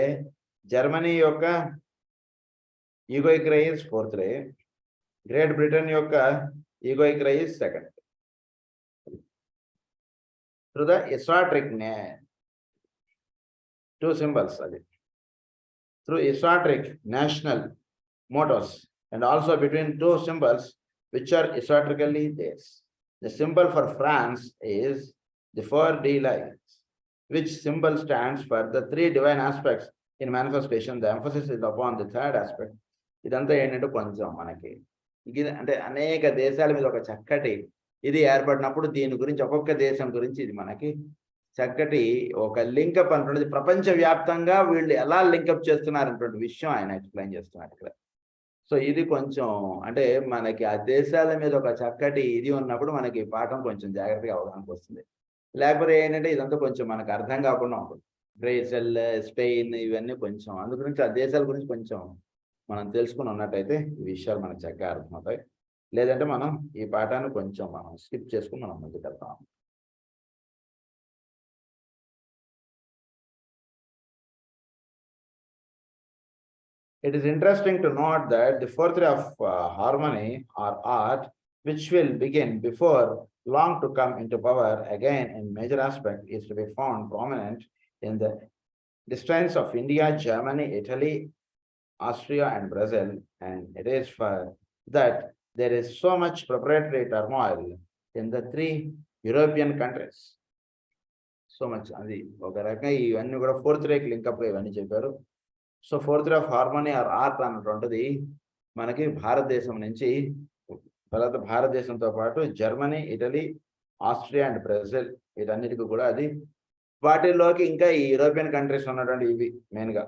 Germany యొక్క egoic ray is 4th ray, Great Britain యొక్క egoic ray is 2nd. Through the esoteric two symbols, through esoteric national mottos and also between two symbols which are esoterically theirs. The symbol for France is the 4D lines, which symbol stands for the 3 divine aspects in manifestation. The emphasis is upon the 3rd aspect. ఇదంతా ఏంటంటే కొంచెం మనకి ఇది అంటే అనేక దేశాల మీద ఒక చక్కటి ఇది ఏర్పడినప్పుడు దీని గురించి ఒక్కొక్క దేశం గురించి ఇది మనకి చక్కటి ఒక లింకప్ అంటున్నది. ప్రపంచవ్యాప్తంగా వీళ్ళు ఎలా లింకప్ చేస్తున్నారనేటువంటి విషయం ఆయన ఎక్స్ప్లెయిన్ చేస్తున్నారు ఇక్కడ. సో ఇది కొంచెం అంటే మనకి ఆ దేశాల మీద ఒక చక్కటి ఇది ఉన్నప్పుడు మనకి పాఠం కొంచెం జాగ్రత్తగా అవగాహనకు వస్తుంది. లేకపోతే ఏంటంటే ఇదంతా కొంచెం మనకు అర్థం కాకుండా ఉంటుంది. బ్రెజిల్, స్పెయిన్ ఇవన్నీ కొంచెం అందు గురించి ఆ దేశాల గురించి కొంచెం మనం తెలుసుకుని ఉన్నట్టయితే ఈ విషయాలు మనకు చక్కగా అర్థమవుతాయి. లేదంటే మనం ఈ పాఠాన్ని కొంచెం మనం స్కిప్ చేసుకుని మనం ముందుకు వెళ్తాం. It is interesting to note that the 4th ray of harmony or art, which will begin before long to come into power again in major aspect, is to be found prominent in the distance of India, Germany, Italy, Austria and Brazil, and it is for that there is so much preparatory turmoil in the 3 European countries. So much అది ఒక రకంగా ఇవన్నీ కూడా 4th రేకి link up ఇవన్నీ చెప్పారు. So 4th ray of harmony or art అన్నటువంటిది మనకి భారతదేశం నుంచి తర్వాత భారతదేశంతో పాటు Germany, Italy, Austria and Brazil వీటన్నిటికీ కూడా అది వాటిల్లోకి ఇంకా ఈ యూరోపియన్ కంట్రీస్ ఉన్నటువంటి ఇవి మెయిన్గా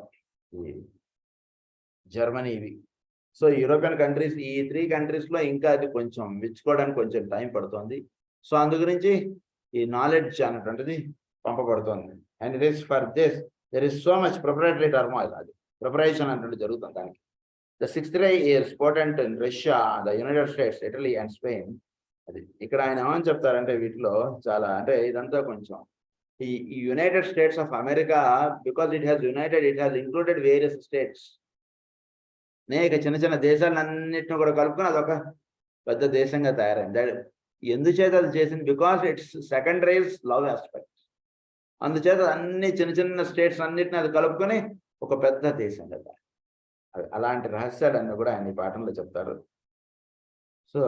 ఈ జర్మనీ ఇవి. సో యూరోపియన్ కంట్రీస్ ఈ 3 కంట్రీస్లో ఇంకా అది కొంచెం విచ్చుకోవడానికి కొంచెం టైం పడుతుంది. సో అందు గురించి ఈ నాలెడ్జ్ అనేటువంటిది పంపబడుతుంది. And it is for this there is so much preparatory turmoil, అది ప్రిపరేషన్ అనేటువంటి జరుగుతుంది దానికి. The 6th ray is potent in Russia, the United states, Italy and Spain. అది ఇక్కడ ఆయన ఏమని చెప్తారంటే వీటిలో చాలా అంటే ఇదంతా కొంచెం ఈ United States of America because it has United, it has included various states, అనేక చిన్న చిన్న దేశాలన్నింటినీ కూడా కలుపుకొని అదొక పెద్ద దేశంగా తయారైంది. ఎందుచేత అది చేసింది? Because it's 2nd ray is love aspect. అందుచేత అన్ని చిన్న చిన్న స్టేట్స్ అన్నిటిని అది కలుపుకొని ఒక పెద్ద దేశం కదా. అలాంటి రహస్యాలన్నీ కూడా ఆయన ఈ పాఠంలో చెప్తారు. So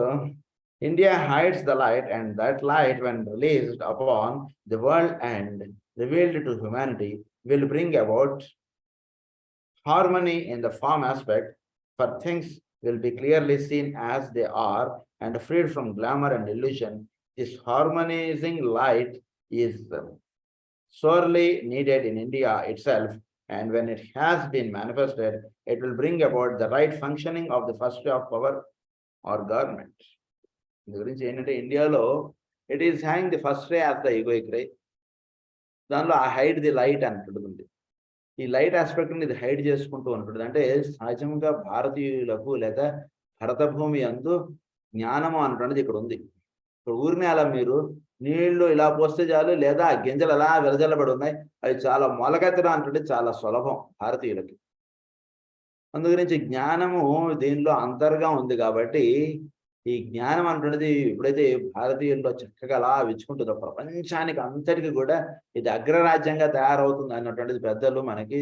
India hides the light and that light when released upon the world and revealed to humanity will bring about harmony in the form aspect, for things will be clearly seen as they are and freed from glamour and illusion. This harmonizing light is sorely needed in India itself, and when it has been manifested, it will bring about the right functioning of the first ray of power or government. In the India, it is having the first ray as the egoic ray. దానిలో ఆ hide the light అంటుంది. ఈ light ఆస్పెక్ట్ని ఇది hide చేసుకుంటూ ఉంటుంది. అంటే సహజంగా భారతీయులకు లేదా భరత భూమి యందు జ్ఞానము అన్నటువంటిది ఇక్కడ ఉంది. ఇక్కడ ఊరినే అలా మీరు నీళ్లు ఇలా పోస్తే చాలు, లేదా ఆ గింజలు అలా వెదజల్లబడి ఉన్నాయి, అవి చాలా మొలకెత్తడం అంటే చాలా సులభం భారతీయులకి. అందుగురించి జ్ఞానము దీనిలో అంతర్గా ఉంది కాబట్టి ఈ జ్ఞానం అంటున్నది ఎప్పుడైతే భారతీయుల్లో చక్కగా అలా విచ్చుకుంటుందో ప్రపంచానికి అంతటికి కూడా ఇది అగ్రరాజ్యంగా తయారవుతుంది అన్నటువంటిది పెద్దలు మనకి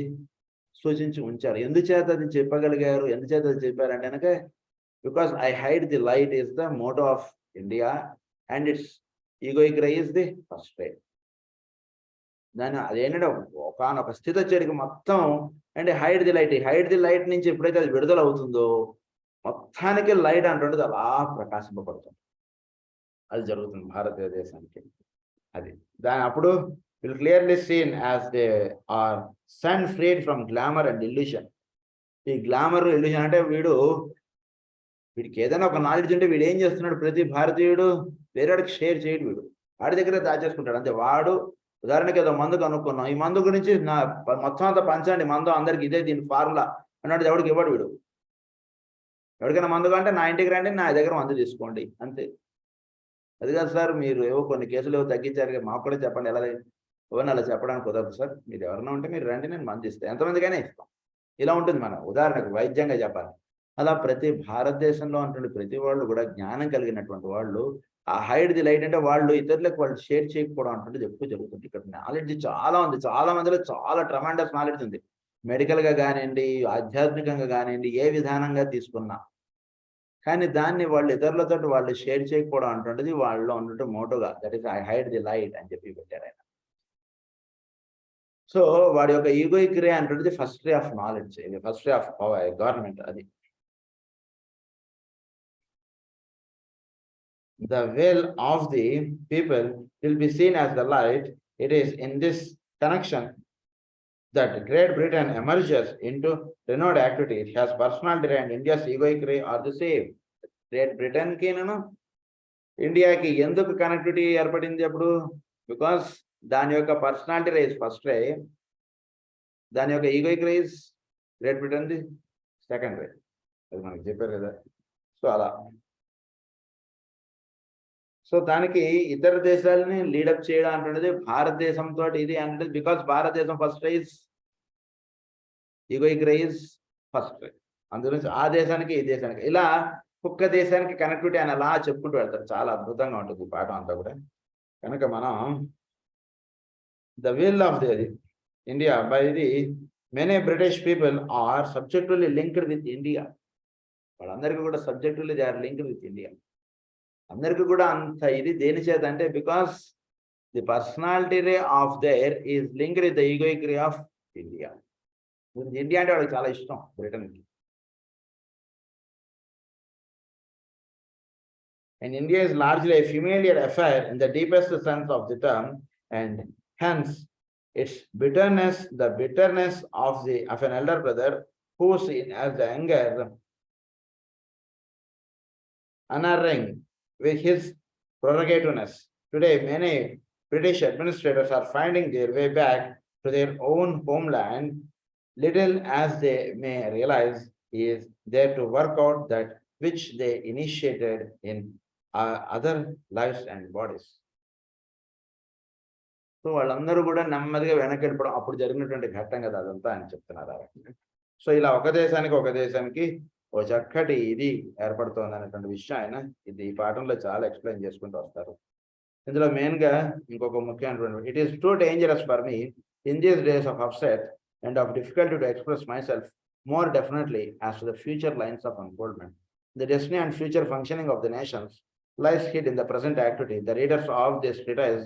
సూచించి ఉంచారు. ఎందుచేత అది చెప్పగలిగారు, ఎందుచేత అది చెప్పారంటే కనుక because I hide the light is the motto of India and its egoic ray is the first ray. దాని అదేంటంటే ఒకానొక స్థితి వచ్చేటికి మొత్తం అంటే హైడ్ ది లైట్ నుంచి ఎప్పుడైతే అది విడుదల అవుతుందో మొత్తానికి లైట్ అంటుండదు అలా ప్రకాశింపబడుతుంది. అది జరుగుతుంది భారతదేశానికి. అది దాని అప్పుడు will clearly seen as they are soon freed from glamour and illusion. ఈ గ్లామర్ ఇల్యూషన్ అంటే వీడికి ఏదైనా ఒక నాలెడ్జ్ ఉంటే వీడు ఏం చేస్తున్నాడు, ప్రతి భారతీయుడు వేరేవాడికి షేర్ చేయడు, వీడు వాడి దగ్గరే దాచేసుకుంటాడు అంతే. వాడు ఉదాహరణకి ఏదో మందు కనుక్కున్నాం, ఈ మందు గురించి నా మొత్తం అంతా పంచండి, మందు అందరికి ఇదే దీని ఫార్ములా అన్నాడు, ఎవడికి ఇవ్వడు వీడు. ఎవరికైనా మందు కంటే నా ఇంటికి రండి, నా దగ్గర మందు తీసుకోండి అంతే. అది కాదు సార్, మీరు ఏవో కొన్ని కేసులు ఏవో తగ్గించారు, మాకు కూడా చెప్పండి ఎలా ఎవరిని అలా చెప్పడానికి కుదరదు సార్, మీరు ఎవరైనా ఉంటే మీరు రండి, నేను మందు ఇస్తాను, ఎంతమందికైనా ఇస్తాం. ఇలా ఉంటుంది మన ఉదాహరణకు వైద్యంగా చెప్పాలి. అలా ప్రతి భారతదేశంలో ఉంటున్న ప్రతి వాళ్ళు కూడా జ్ఞానం కలిగినటువంటి వాళ్ళు ఆ హైడ్ ది లైట్ అంటే వాళ్ళు ఇతరులకు వాళ్ళు షేర్ చేయకపోవడం అంటే ఎక్కువ జరుగుతుంది. ఇక్కడ నాలెడ్జ్ చాలా ఉంది, చాలా మందిలో చాలా ట్రమాండస్ నాలెడ్జ్ ఉంది, మెడికల్గా కానివ్వండి, ఆధ్యాత్మికంగా కానివ్వండి, ఏ విధానంగా తీసుకున్నా. కానీ దాన్ని వాళ్ళు ఇతరులతో వాళ్ళు షేర్ చేయకపోవడం అంటుండేది వాళ్ళలో ఉన్నట్టు మోటోగా, that is I hide the light అని చెప్పి పెట్టారు ఆయన. సో వాడి యొక్క ఈగోయిక్ రే అంటుండేది ఫస్ట్ రే ఆఫ్ నాలెడ్జ్, ఇది ఫస్ట్ రే ఆఫ్ గవర్నమెంట్. అది the will of the people will be seen as the light. It is in this connection that Great Britain emerges into renewed activity. It has personality and India's egoic ray are the same. Great Britain ki nanu India ki enduku connectivity ఏర్పడింది అప్పుడు, because దాని యొక్క personality రే first ray, దాని యొక్క egoic ray Great Britain the second రే. అది మనకు చెప్పారు కదా. సో అలా సో దానికి ఇతర దేశాలని లీడప్ చేయడం అంటున్నది భారతదేశంతో ఇది అంటే బికాస్ భారతదేశం first rise, egoic rise first rise, అందుగురించి ఆ దేశానికి ఈ దేశానికి ఇలా ఒక్క దేశానికి కనెక్టివిటీ అని అలా చెప్పుకుంటూ వెళ్తారు. చాలా అద్భుతంగా ఉంటుంది ఈ పాఠం అంతా కూడా. కనుక మనం the will of the India by the many British people are subjectively linked with India. వాళ్ళందరికీ కూడా subjectively they are linked with India. అందరికీ కూడా అంత ఇది దేని చేత అంటే because the personality ray of their is linked with the egoic ray of India. India అంటే వాళ్ళకి చాలా ఇష్టం బ్రిటన్కి. And India is largely a familiar affair in the deepest sense of the term, and hence its bitterness, the bitterness of an elder brother who is seen as the younger, unerring with his prerogativeness. Today, many British administrators are finding their way back to their own homeland. Little as they may realize is there to work out that which they initiated in other lives and bodies. So వాళ్ళందరూ కూడా నెమ్మదిగా వెనక్కి వెళ్ళిపోవడం అప్పుడు జరిగినటువంటి ఘట్టం కదా అదంతా అని చెప్తున్నారు. సో ఇలా ఒక దేశానికి ఓ చక్కటి ఇది ఏర్పడుతోంది అనేటువంటి విషయం ఆయన ఇది ఈ పాఠంలో చాలా ఎక్స్ప్లెయిన్ చేసుకుంటూ వస్తారు. ఇందులో మెయిన్గా ఇంకొక ముఖ్యమైనటువంటి, it is too dangerous for me in these days of upset and of difficulty to express my self more definitely as to the future lines of unfoldment. The destiny and future functioning of the nations lies hid in the present activity. The readers of this treatise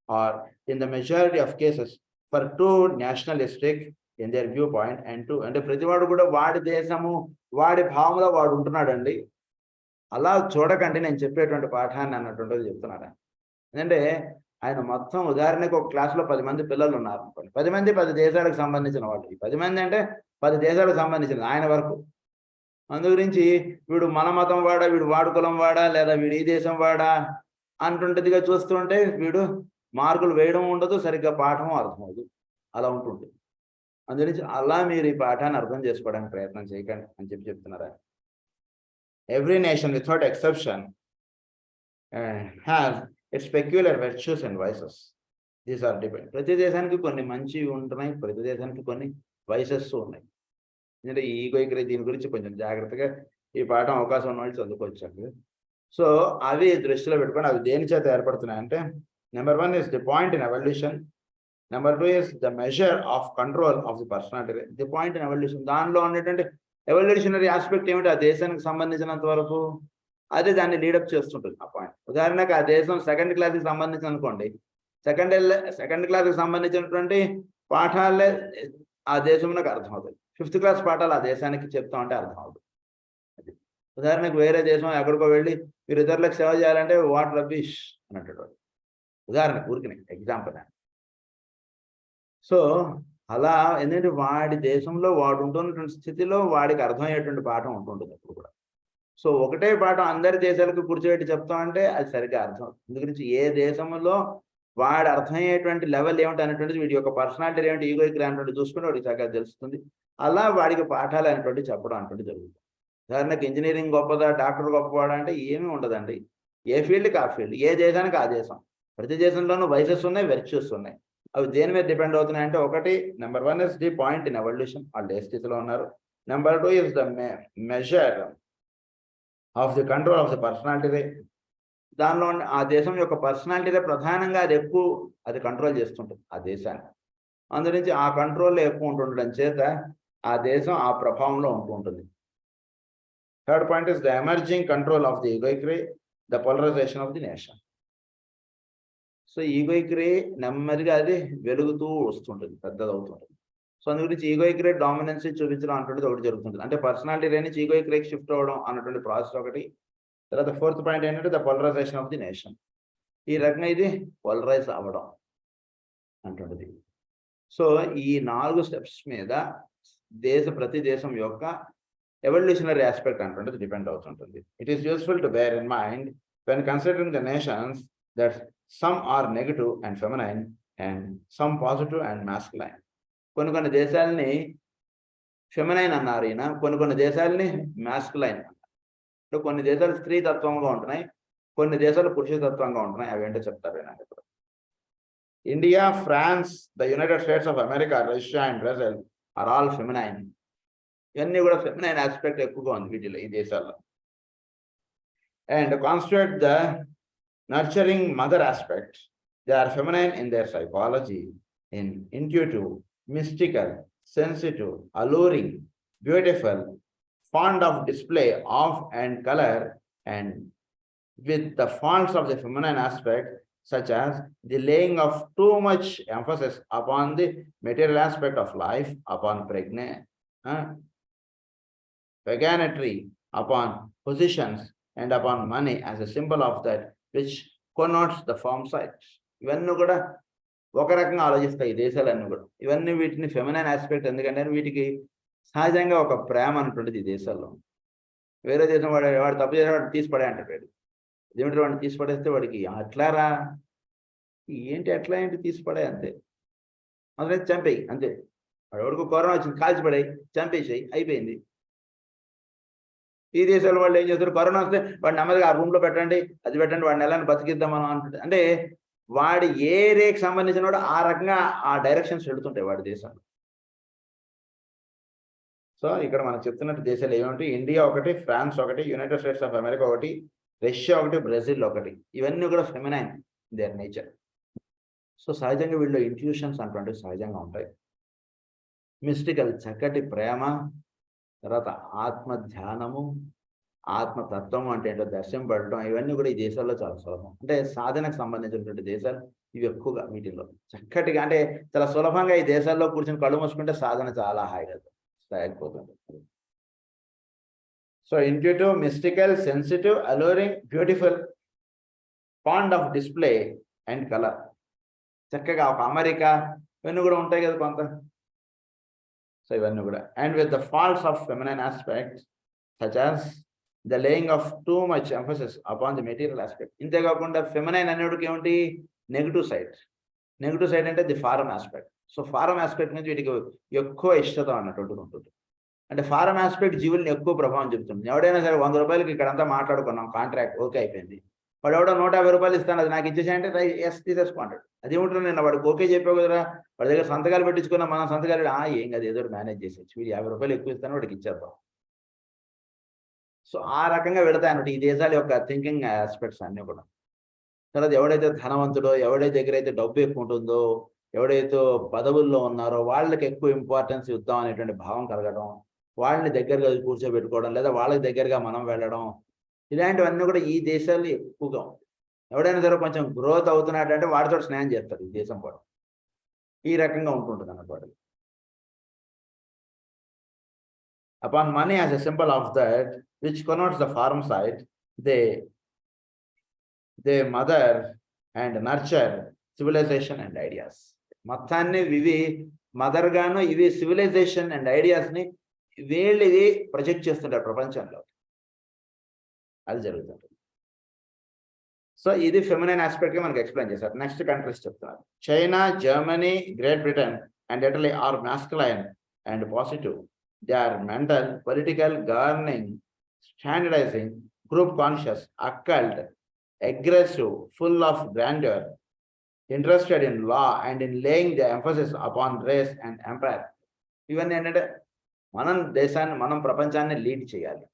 are in the majority of cases for too nationalistic in their viewpoint and to అంటే ప్రతివాడు కూడా వాడి దేశము వాడి భావంలో వాడు ఉంటున్నాడండి, అలా చూడకండి నేను చెప్పేటువంటి పాఠాన్ని అన్నటువంటిది చెప్తున్నాడు. ఎందుకంటే ఆయన మొత్తం ఉదాహరణకు ఒక క్లాసులో 10 మంది పిల్లలు ఉన్నారు అనుకోండి, 10 మంది 10 దేశాలకు సంబంధించిన వాళ్ళు. ఈ 10 మంది అంటే 10 దేశాలకు సంబంధించిన ఆయన వరకు. అందు గురించి వీడు మన మతం వాడా, వీడు వాడు కులం వాడా, లేదా వీడు ఈ దేశం వాడా అంటుంటదిగా చూస్తుంటే వీడు మార్కులు వేయడం ఉండదు, సరిగ్గా పాఠం అర్థం అవ్వదు, అలా ఉంటుంది. అందుగురించి అలా మీరు ఈ పాఠాన్ని అర్థం చేసుకోవడానికి ప్రయత్నం చేయకండి అని చెప్తున్నారా. Every nation without exception has its peculiar virtues and vices. These are depend. ప్రతి దేశానికి కొన్ని మంచివి ఉంటున్నాయి, ప్రతి దేశానికి కొన్ని వైసెస్ ఉన్నాయి. ఎందుకంటే ఈ ఈగోయిక్ దీని గురించి కొంచెం జాగ్రత్తగా ఈ పాఠం అవకాశం ఉన్న వాళ్ళు చదువుకోవచ్చు. సో అవి దృష్టిలో పెట్టుకొని అవి దేని చేత ఏర్పడుతున్నాయంటే, number 1 is the point in evolution. Number 2 is the measure of control of the personality. The point in evolution, దానిలో ఉండేటువంటి ఎవల్యూషనరీ ఆస్పెక్ట్ ఏమిటి, ఆ దేశానికి సంబంధించినంత వరకు అదే దాన్ని లీడప్ చేస్తుంటుంది ఆ పాయింట్. ఉదాహరణకు ఆ దేశం సెకండ్ క్లాస్కి సంబంధించి అనుకోండి, సెకండ్ క్లాస్కి సంబంధించినటువంటి పాఠాలే ఆ దేశంలోకి అర్థం అవుతుంది. 5th క్లాస్ పాఠాలు ఆ దేశానికి చెప్తామంటే అర్థం అవుతుంది. ఉదాహరణకు వేరే దేశం ఎక్కడికో వెళ్ళి మీరు ఇతరులకు సేవ చేయాలంటే వాట్ రబీష్ అన్నట్టు ఉదాహరణకు ఊరికి ఎగ్జాంపుల్. సో అలా ఎందుకంటే వాడి దేశంలో వాడు ఉంటున్నటువంటి స్థితిలో వాడికి అర్థమయ్యేటువంటి పాఠం ఉంటుంటుంది అప్పుడు కూడా. సో ఒకటే పాఠం అందరి దేశాలకు కూర్చోబెట్టి చెప్తామంటే అది సరిగ్గా అర్థం. అందుగురించి ఏ దేశంలో వాడు అర్థమయ్యేటువంటి లెవెల్ ఏమిటి అనేటువంటిది, వీడి యొక్క పర్సనాలిటీ ఏమిటి, ఈగోయిక్ అనేటువంటి చూసుకుంటే వాడికి చక్కగా తెలుస్తుంది. అలా వాడికి పాఠాలు అనేటువంటి చెప్పడం అనేటువంటి జరుగుతుంది. ఉదాహరణకు ఇంజనీరింగ్ గొప్పదా, డాక్టర్ గొప్పవాడా అంటే ఏమీ ఉండదండి. ఏ ఫీల్డ్కి ఆ ఫీల్డ్, ఏ దేశానికి ఆ దేశం. ప్రతి దేశంలోనూ వైసెస్ ఉన్నాయి, వెర్చ్యూస్ ఉన్నాయి. అవి దేని మీద డిపెండ్ అవుతున్నాయంటే, ఒకటి number 1 is the point in evolution, వాళ్ళు ఏ స్థితిలో ఉన్నారు. Number 2 is the measure of the control of the personality. దానిలో ఆ దేశం యొక్క పర్సనాలిటీలో ప్రధానంగా అది కంట్రోల్ చేస్తుంటుంది ఆ దేశాన్ని. అందుగురించి ఆ కంట్రోల్లో ఎక్కువ ఉంటుండడం చేత ఆ దేశం ఆ ప్రభావంలో ఉంటుంది. Third point is the emerging control of the egoic ray, the polarization of the nation. So egoic ray నెమ్మదిగా అది వెలుగుతూ వస్తుంటుంది, పెద్దదవుతుంటుంది. సో అందు గురించి ఈగోయిక్ రే డామినెన్సీ చూపించడం అన్నటువంటిది ఒకటి జరుగుతుంది. అంటే పర్సనాలిటీ రే నుంచి ఈగోయిక్ రేకి షిఫ్ట్ అవ్వడం అన్నటువంటి ప్రాసెస్ ఒకటి. తర్వాత 4th పాయింట్ ఏంటంటే the polarisation of the nation. ఈ రకంగా ఇది పోలరైజ్ అవ్వడం అన్నటువంటిది. సో ఈ 4 స్టెప్స్ మీద ప్రతి దేశం యొక్క ఎవల్యూషనరీ ఆస్పెక్ట్ అన్నటువంటిది డిపెండ్ అవుతుంటుంది. It is useful to bear in mind when considering the nations that some are negative and feminine and some positive and masculine. కొన్ని దేశాలని ఫెమినైన్ అన్నారు ఈయన, కొన్ని దేశాలని మాస్కులైన్ అన్నారు. కొన్ని దేశాలు స్త్రీ తత్వంగా ఉంటున్నాయి, కొన్ని దేశాలు పురుష తత్వంగా ఉంటున్నాయి. అవేంటో చెప్తారు నాకు ఇప్పుడు. India, France, the United States of America, Russia and Brazil are all feminine. ఇవన్నీ కూడా ఫెమినైన్ ఆస్పెక్ట్ ఎక్కువగా ఉంది వీటిలో, ఈ దేశాల్లో. And constitute the nurturing mother aspect. They are feminine in their psychology, in intuitive, mystical, sensitive, alluring, beautiful, fond of display of and color, and with the faults of the feminine aspect, such as the laying of too much emphasis upon the material aspect of life, upon paganatry, upon positions, and upon money as a symbol of that which connotes the form sides. ఇవన్నీ కూడా ఒక రకంగా ఆలోచిస్తాయి ఈ దేశాలన్నీ కూడా. ఇవన్నీ వీటిని feminine aspect, ఎందుకంటే వీటికి సహజంగా ఒక ప్రేమ అనుకుంటుంది ఈ దేశాల్లో. వేరే దేశం వాడు తప్పు చేసిన వాడు తీసిపడే అంటాడు. ఏమిటి వాడిని తీసిపడేస్తే వాడికి అట్లారా ఏంటి, అట్లా ఏంటి తీసిపడే అంతే, అందులో చంపేయి అంతే. వాడు ఎవరికి కరోనా వచ్చింది కాల్చిపడేయి, చంపేసేయి, అయిపోయింది. ఈ దేశాల వాళ్ళు ఏం చేస్తారు, కరోనా వస్తే వాడు నెమ్మదిగా ఆ రూమ్లో పెట్టండి, అది పెట్టండి, వాడిని ఎలా బతికిద్దాం మనం అంటుంది. అంటే వాడి ఏ రేకి సంబంధించిన వాడు ఆ రకంగా ఆ డైరెక్షన్స్ వెళుతుంటాయి వాడి దేశంలో. సో ఇక్కడ మనం చెప్తున్నట్టు దేశాలు ఏమిటి, ఇండియా ఒకటి, ఫ్రాన్స్ ఒకటి, యునైటెడ్ స్టేట్స్ ఆఫ్ అమెరికా ఒకటి, రష్యా ఒకటి, బ్రెజిల్ ఒకటి. ఇవన్నీ కూడా ఫెమినైన్ దేర్ నేచర్. సో సహజంగా వీళ్ళు ఇంట్యూషన్స్ అటువంటివి సహజంగా ఉంటాయి. మిస్టికల్ చక్కటి ప్రేమ, తర్వాత ఆత్మ ధ్యానము, ఆత్మతత్వం అంటే ఏంటో దర్శింపడటం, ఇవన్నీ కూడా ఈ దేశాల్లో చాలా సులభం. అంటే సాధనకు సంబంధించినటువంటి దేశాలు ఇవి ఎక్కువగా వీటిల్లో చక్కటిగా, అంటే చాలా సులభంగా ఈ దేశాల్లో కూర్చొని కళ్ళు మూసుకుంటే సాధన చాలా హాయిగా సాగిపోతుంది. So intuitive, mystical, sensitive, alluring, beautiful, fond of display and colour. చక్కగా ఒక అమెరికా ఇవన్నీ కూడా ఉంటాయి కదా కొంత. సో ఇవన్నీ కూడా and with the faults of feminine aspects such as the laying of too much emphasis upon the material aspect. ఇంతేకాకుండా ఫెమినైన్ అనేటికి ఏమిటి, నెగిటివ్ సైడ్ అంటే the form aspect. So form aspect నుంచి వీటికి ఎక్కువ ఇష్టత అన్నటువంటిది ఉంటుంది. అంటే ఫారం ఆస్పెక్ట్ జీవుల్ని ఎక్కువ ప్రభావం చెబుతుంది. ఎవడైనా సరే 100 రూపాయలకి ఇక్కడంతా మాట్లాడుకున్నాం, కాంట్రాక్ట్ ఓకే అయిపోయింది. వాడు ఎవడో 150 రూపాయలు ఇస్తాను, అది నాకు ఇచ్చేసాయంటే ఎస్ తీసేసుకుంటాడు. అదేమిటో నేను వాడికి ఓకే చెప్పావు కదరా, వాడి దగ్గర సంతకాలు పెట్టించుకున్నా, మనం సంతకాలు ఏం కాదు ఏదో మేనేజ్ చేసేసి వీడు 50 రూపాయలు ఎక్కువ ఇస్తాను వాడికి ఇచ్చేద్దాం. సో ఆ రకంగా వెళతాయి అన్నట్టు ఈ దేశాల యొక్క థింకింగ్ ఆస్పెక్ట్స్ అన్నీ కూడా. తర్వాత ఎవడైతే ధనవంతుడో, ఎవడైతే దగ్గర అయితే డబ్బు ఎక్కువ ఉంటుందో, ఎవడైతే పదవుల్లో ఉన్నారో వాళ్ళకి ఎక్కువ ఇంపార్టెన్స్ ఇద్దాం అనేటువంటి భావం కలగడం, వాళ్ళని దగ్గరగా కూర్చోబెట్టుకోవడం, లేదా వాళ్ళకి దగ్గరగా మనం వెళ్ళడం, ఇలాంటివన్నీ కూడా ఈ దేశాలు ఎక్కువగా ఉంటాయి. ఎవడైనా సరే కొంచెం గ్రోత్ అవుతున్నాడంటే వాడితో స్నేహం చేస్తారు ఈ దేశం కూడా. ఈ రకంగా ఉంటుంటుంది అన్నమాట. Upon money as a symbol of that, which connotes the farm side, they mother and nurture civilization and ideas. మొత్తాన్ని ఇవి మదర్ గాను, ఇవి సివిలైజేషన్ అండ్ ఐడియాస్ ని వీళ్ళవి ప్రొజెక్ట్ చేస్తుంటారు ప్రపంచంలో. అది జరుగుతుంది. సో ఇది ఫెమినైన్ ఆస్పెక్ట్ గా మనకి ఎక్స్ప్లెయిన్ చేశారు. నెక్స్ట్ కంట్రీస్ చెప్తున్నారు. China, Germany, Great Britain and Italy are masculine and positive. They are mental, political, governing, standardizing, group conscious, occult, aggressive, full of grandeur, interested in law and in laying the emphasis upon race and empire. ఇవన్నీ ఏంటంటే మనం దేశాన్ని, మనం ప్రపంచాన్ని lead చేయాలి.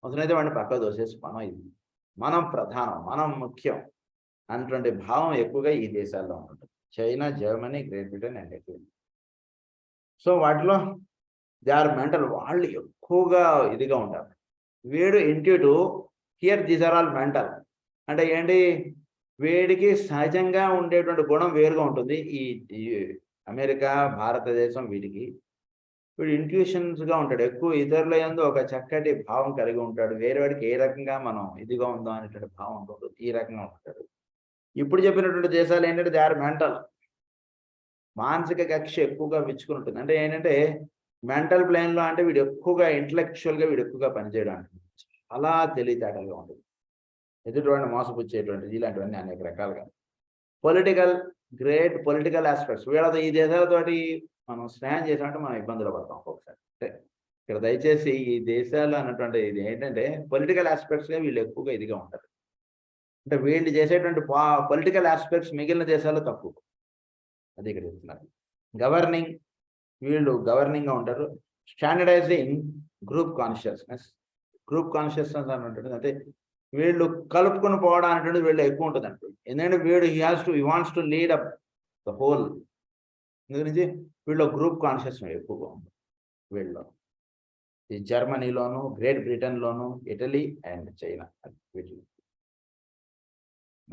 అవసరమైతే వాడిని పక్క దోసేసి మనం ప్రధానం, మనం ముఖ్యం అన్నటువంటి భావం ఎక్కువగా ఈ దేశాల్లో ఉంటుంది. China, Germany, Great Britain and Italy. So వాటిలో దే ఆర్ మెంటల్, వాళ్ళు ఎక్కువగా ఇదిగా ఉంటారు. వీడు intuitive, here these are all mental. అంటే ఏంటి, వీడికి సహజంగా ఉండేటువంటి గుణం వేరుగా ఉంటుంది. ఈ అమెరికా, భారతదేశం వీడికి వీడు ఇంట్యూషన్స్గా ఉంటాడు. ఎక్కువ ఇతరుల యందు ఒక చక్కటి భావం కలిగి ఉంటాడు. వేరే వాడికి ఏ రకంగా మనం ఇదిగా ఉందాం అనేటువంటి భావం ఉంటుంది. ఈ రకంగా ఉంటాడు. ఇప్పుడు చెప్పినటువంటి దేశాలు ఏంటంటే దే ఆర్ మెంటల్, మానసిక కక్ష ఎక్కువగా విచ్చుకుని ఉంటుంది. అంటే ఏంటంటే మెంటల్ ప్లేన్లో అంటే వీడు ఎక్కువగా ఇంటలెక్చువల్గా వీడు ఎక్కువగా పనిచేయడం అంటే చాలా తెలివితేటలుగా ఉంటుంది. ఎదుటివాడిని మోసపుచ్చేటువంటిది, ఇలాంటివన్నీ అనేక రకాలుగా. Political, great political aspects. వీళ్ళతో ఈ దేశాలతోటి మనం స్నేహం చేసామంటే మనం ఇబ్బందులు పడతాం ఒక్కొక్కసారి. అంటే ఇక్కడ దయచేసి ఈ దేశాలు అన్నటువంటి ఇది ఏంటంటే పొలిటికల్ ఆస్పెక్ట్స్గా వీళ్ళు ఎక్కువగా ఇదిగా ఉంటారు. అంటే వీళ్ళు చేసేటువంటి పొలిటికల్ ఆస్పెక్ట్స్ మిగిలిన దేశాల్లో తక్కువ. అది ఇక్కడ చెప్తున్నారు. గవర్నింగ్, వీళ్ళు గవర్నింగ్గా ఉంటారు. స్టాండర్డైజింగ్, గ్రూప్ కాన్షియస్నెస్. గ్రూప్ కాన్షియస్నెస్ అని అంటే వీళ్ళు కలుపుకొని పోవడం అనేటువంటిది వీళ్ళు ఎక్కువ ఉంటుంది అంటుంది. ఎందుకంటే వీడు he wants to lead up the whole. ఎందుకంటే వీళ్ళు గ్రూప్ కాన్షియస్నెస్ ఎక్కువగా ఉంటుంది వీళ్ళు. ఈ జర్మనీలోను, గ్రేట్ బ్రిటన్లోను, ఇటలీ అండ్ చైనా వీటిలో.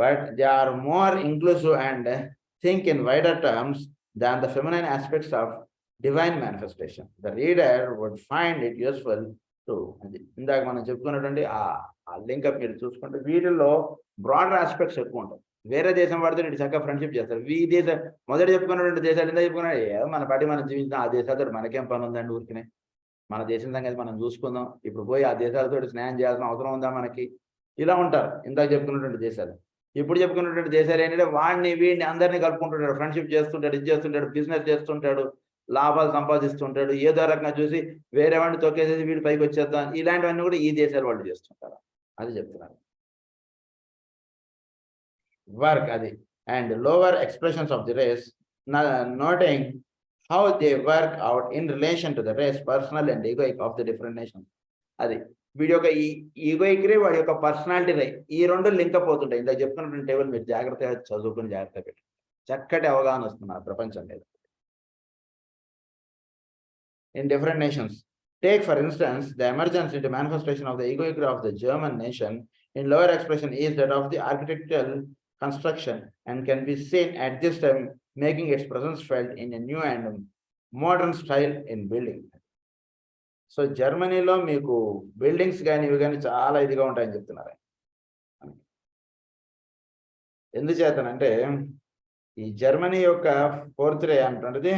But they are more inclusive and think in wider terms than the feminine aspects of divine manifestation. The reader would find it useful to, ఇందాక మనం చెప్పుకున్నటువంటి ఆ లింకప్ మీరు చూసుకుంటే వీటిల్లో బ్రాడర్ ఆస్పెక్ట్స్ ఎక్కువ ఉంటాయి. వేరే దేశం వాడితే ఇటు చక్కగా ఫ్రెండ్షిప్ చేస్తారు. ఈ దేశం మొదటి చెప్పుకున్నటువంటి దేశాలు ఎంత చెప్పుకున్నాడు, మన పాటి మనం జీవించాం, ఆ దేశాలతో మనకేం పని ఉందండి, ఊరికినే మన దేశం సంగతి మనం చూసుకుందాం, ఇప్పుడు పోయి ఆ దేశాలతో స్నేహం చేయాల్సిన అవసరం ఉందా మనకి, ఇలా ఉంటారు ఇందాక చెప్పుకున్నటువంటి దేశాలు. ఇప్పుడు చెప్పుకున్నటువంటి దేశాలు ఏంటంటే వాడిని వీడిని అందరినీ కలుపుకుంటుంటాడు, ఫ్రెండ్షిప్ చేస్తుంటాడు, ఇది చేస్తుంటాడు, బిజినెస్ చేస్తుంటాడు, లాభాలు సంపాదిస్తుంటాడు, ఏదో రకంగా చూసి వేరే వాడిని తొక్కేసేసి వీడి పైకి వచ్చేద్దాం, ఇలాంటివన్నీ కూడా ఈ దేశాలు వాళ్ళు చేస్తుంటారు. అది చెప్తున్నారు. వర్క్ అది and lower expressions of the race, noting how they work out in relation to the race, personal and egoic of the different nations. అది వీడి యొక్క ఈగోయిక్ రే, వాడి యొక్క పర్సనాలిటీ రే, ఈ రెండు లింకప్ అవుతుంటాయి. ఇందాక చెప్పుకున్నటువంటి టేబుల్ మీరు జాగ్రత్తగా చదువుకుని జాగ్రత్తగా పెట్టి చక్కటి అవగాహన వస్తున్నారు ప్రపంచం మీద. In different nations. Take for instance the emergence into manifestation of the egoic of the German nation in lower expression is that of the architectural construction and can be seen at this time making its presence felt in a new and modern style in building. So జర్మనీలో మీకు buildings కానీ ఇవి కానీ చాలా ఇదిగా ఉంటాయని చెప్తున్నారు. ఎందుచేతనంటే ఈ జర్మనీ యొక్క ఫోర్త్ రే అంటున్నది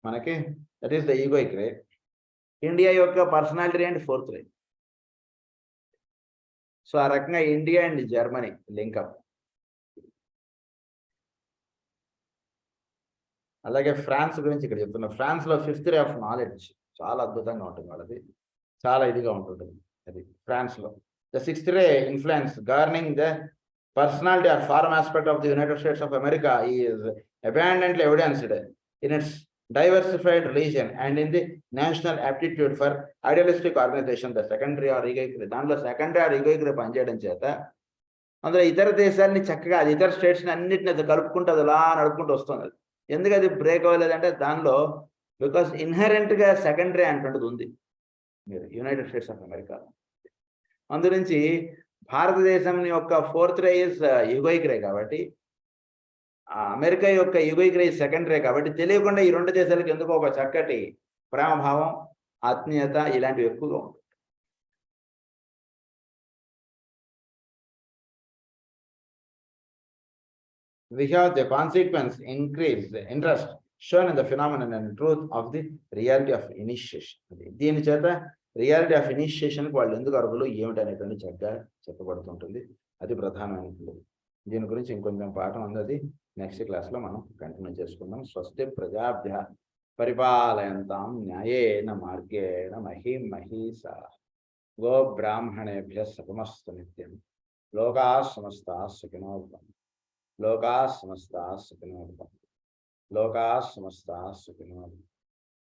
మనకి that is the egoic ray. India యొక్క personality ray and fourth ray. So ఆ రకంగా ఇండియా అండ్ జర్మనీ లింకప్. అలాగే ఫ్రాన్స్ గురించి ఇక్కడ చెప్తున్నా. ఫ్రాన్స్‌లో ఫిఫ్త్ రే ఆఫ్ నాలెడ్జ్ చాలా అద్భుతంగా ఉంటుంది వాళ్ళది. చాలా ఇదిగా ఉంటుంటుంది అది ఫ్రాన్స్‌లో. The sixth ray influence governing the personality or form aspect of the United States of America is abundantly evidenced in its diversified religion and in the national aptitude for idealistic organization. The secondary or egoic దాంట్లో secondary are egoic పనిచేయడం చేత అందులో ఇతర దేశాలని చక్కగా అది ఇతర స్టేట్స్‌ని అన్నిటిని అది కలుపుకుంటూ అది అలా నడుపుకుంటూ వస్తుంది. ఎందుకు అది బ్రేక్ అవ్వలేదంటే దానిలో బికాస్ ఇన్హెరెంట్‌గా సెకండరీ అంటుంటది ఉంది. మీరు యునైటెడ్ స్టేట్స్ ఆఫ్ అమెరికా. అందునుంచి భారతదేశం యొక్క ఫోర్త్ రే ఇస్ యుగోయిక్ రే కాబట్టి అమెరికా యొక్క యుగోయిక్ రే సెకండ్ రే కాబట్టి తెలియకుండా ఈ రెండు దేశాలకు ఎందుకో ఒక చక్కటి ప్రేమభావం, ఆత్మీయత ఇలాంటివి ఎక్కువగా ఉంటాయి. We have the consequence increase the interest shown in the phenomenon and truth of the reality of initiation. దీని చేత రియాలిటీ ఆఫ్ ఇనిషియేషన్ వాళ్ళు ఎందుకు అర్హులు ఏమిటనేటువంటి చక్కగా చెప్పబడుతుంటుంది. అది ప్రధానమైనటువంటి. దీని గురించి ఇంకొంచెం పాఠం ఉంది, నెక్స్ట్ క్లాస్లో మనం కంటిన్యూ చేసుకుందాం. స్వస్తి ప్రజాభ్య పరిపాలయంతాం న్యాయేన మార్గేణ మహిం మహీసా గో బ్రాహ్మణేభ్య సకమస్తు నిత్యం లోకా సమస్తా సుఖినో భవంతు. లోకా సమస్తా సుఖినో భవంతు. లోకా సమస్తా సుఖినో భవంతు.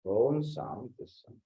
ఓం శాంతి శాంతి.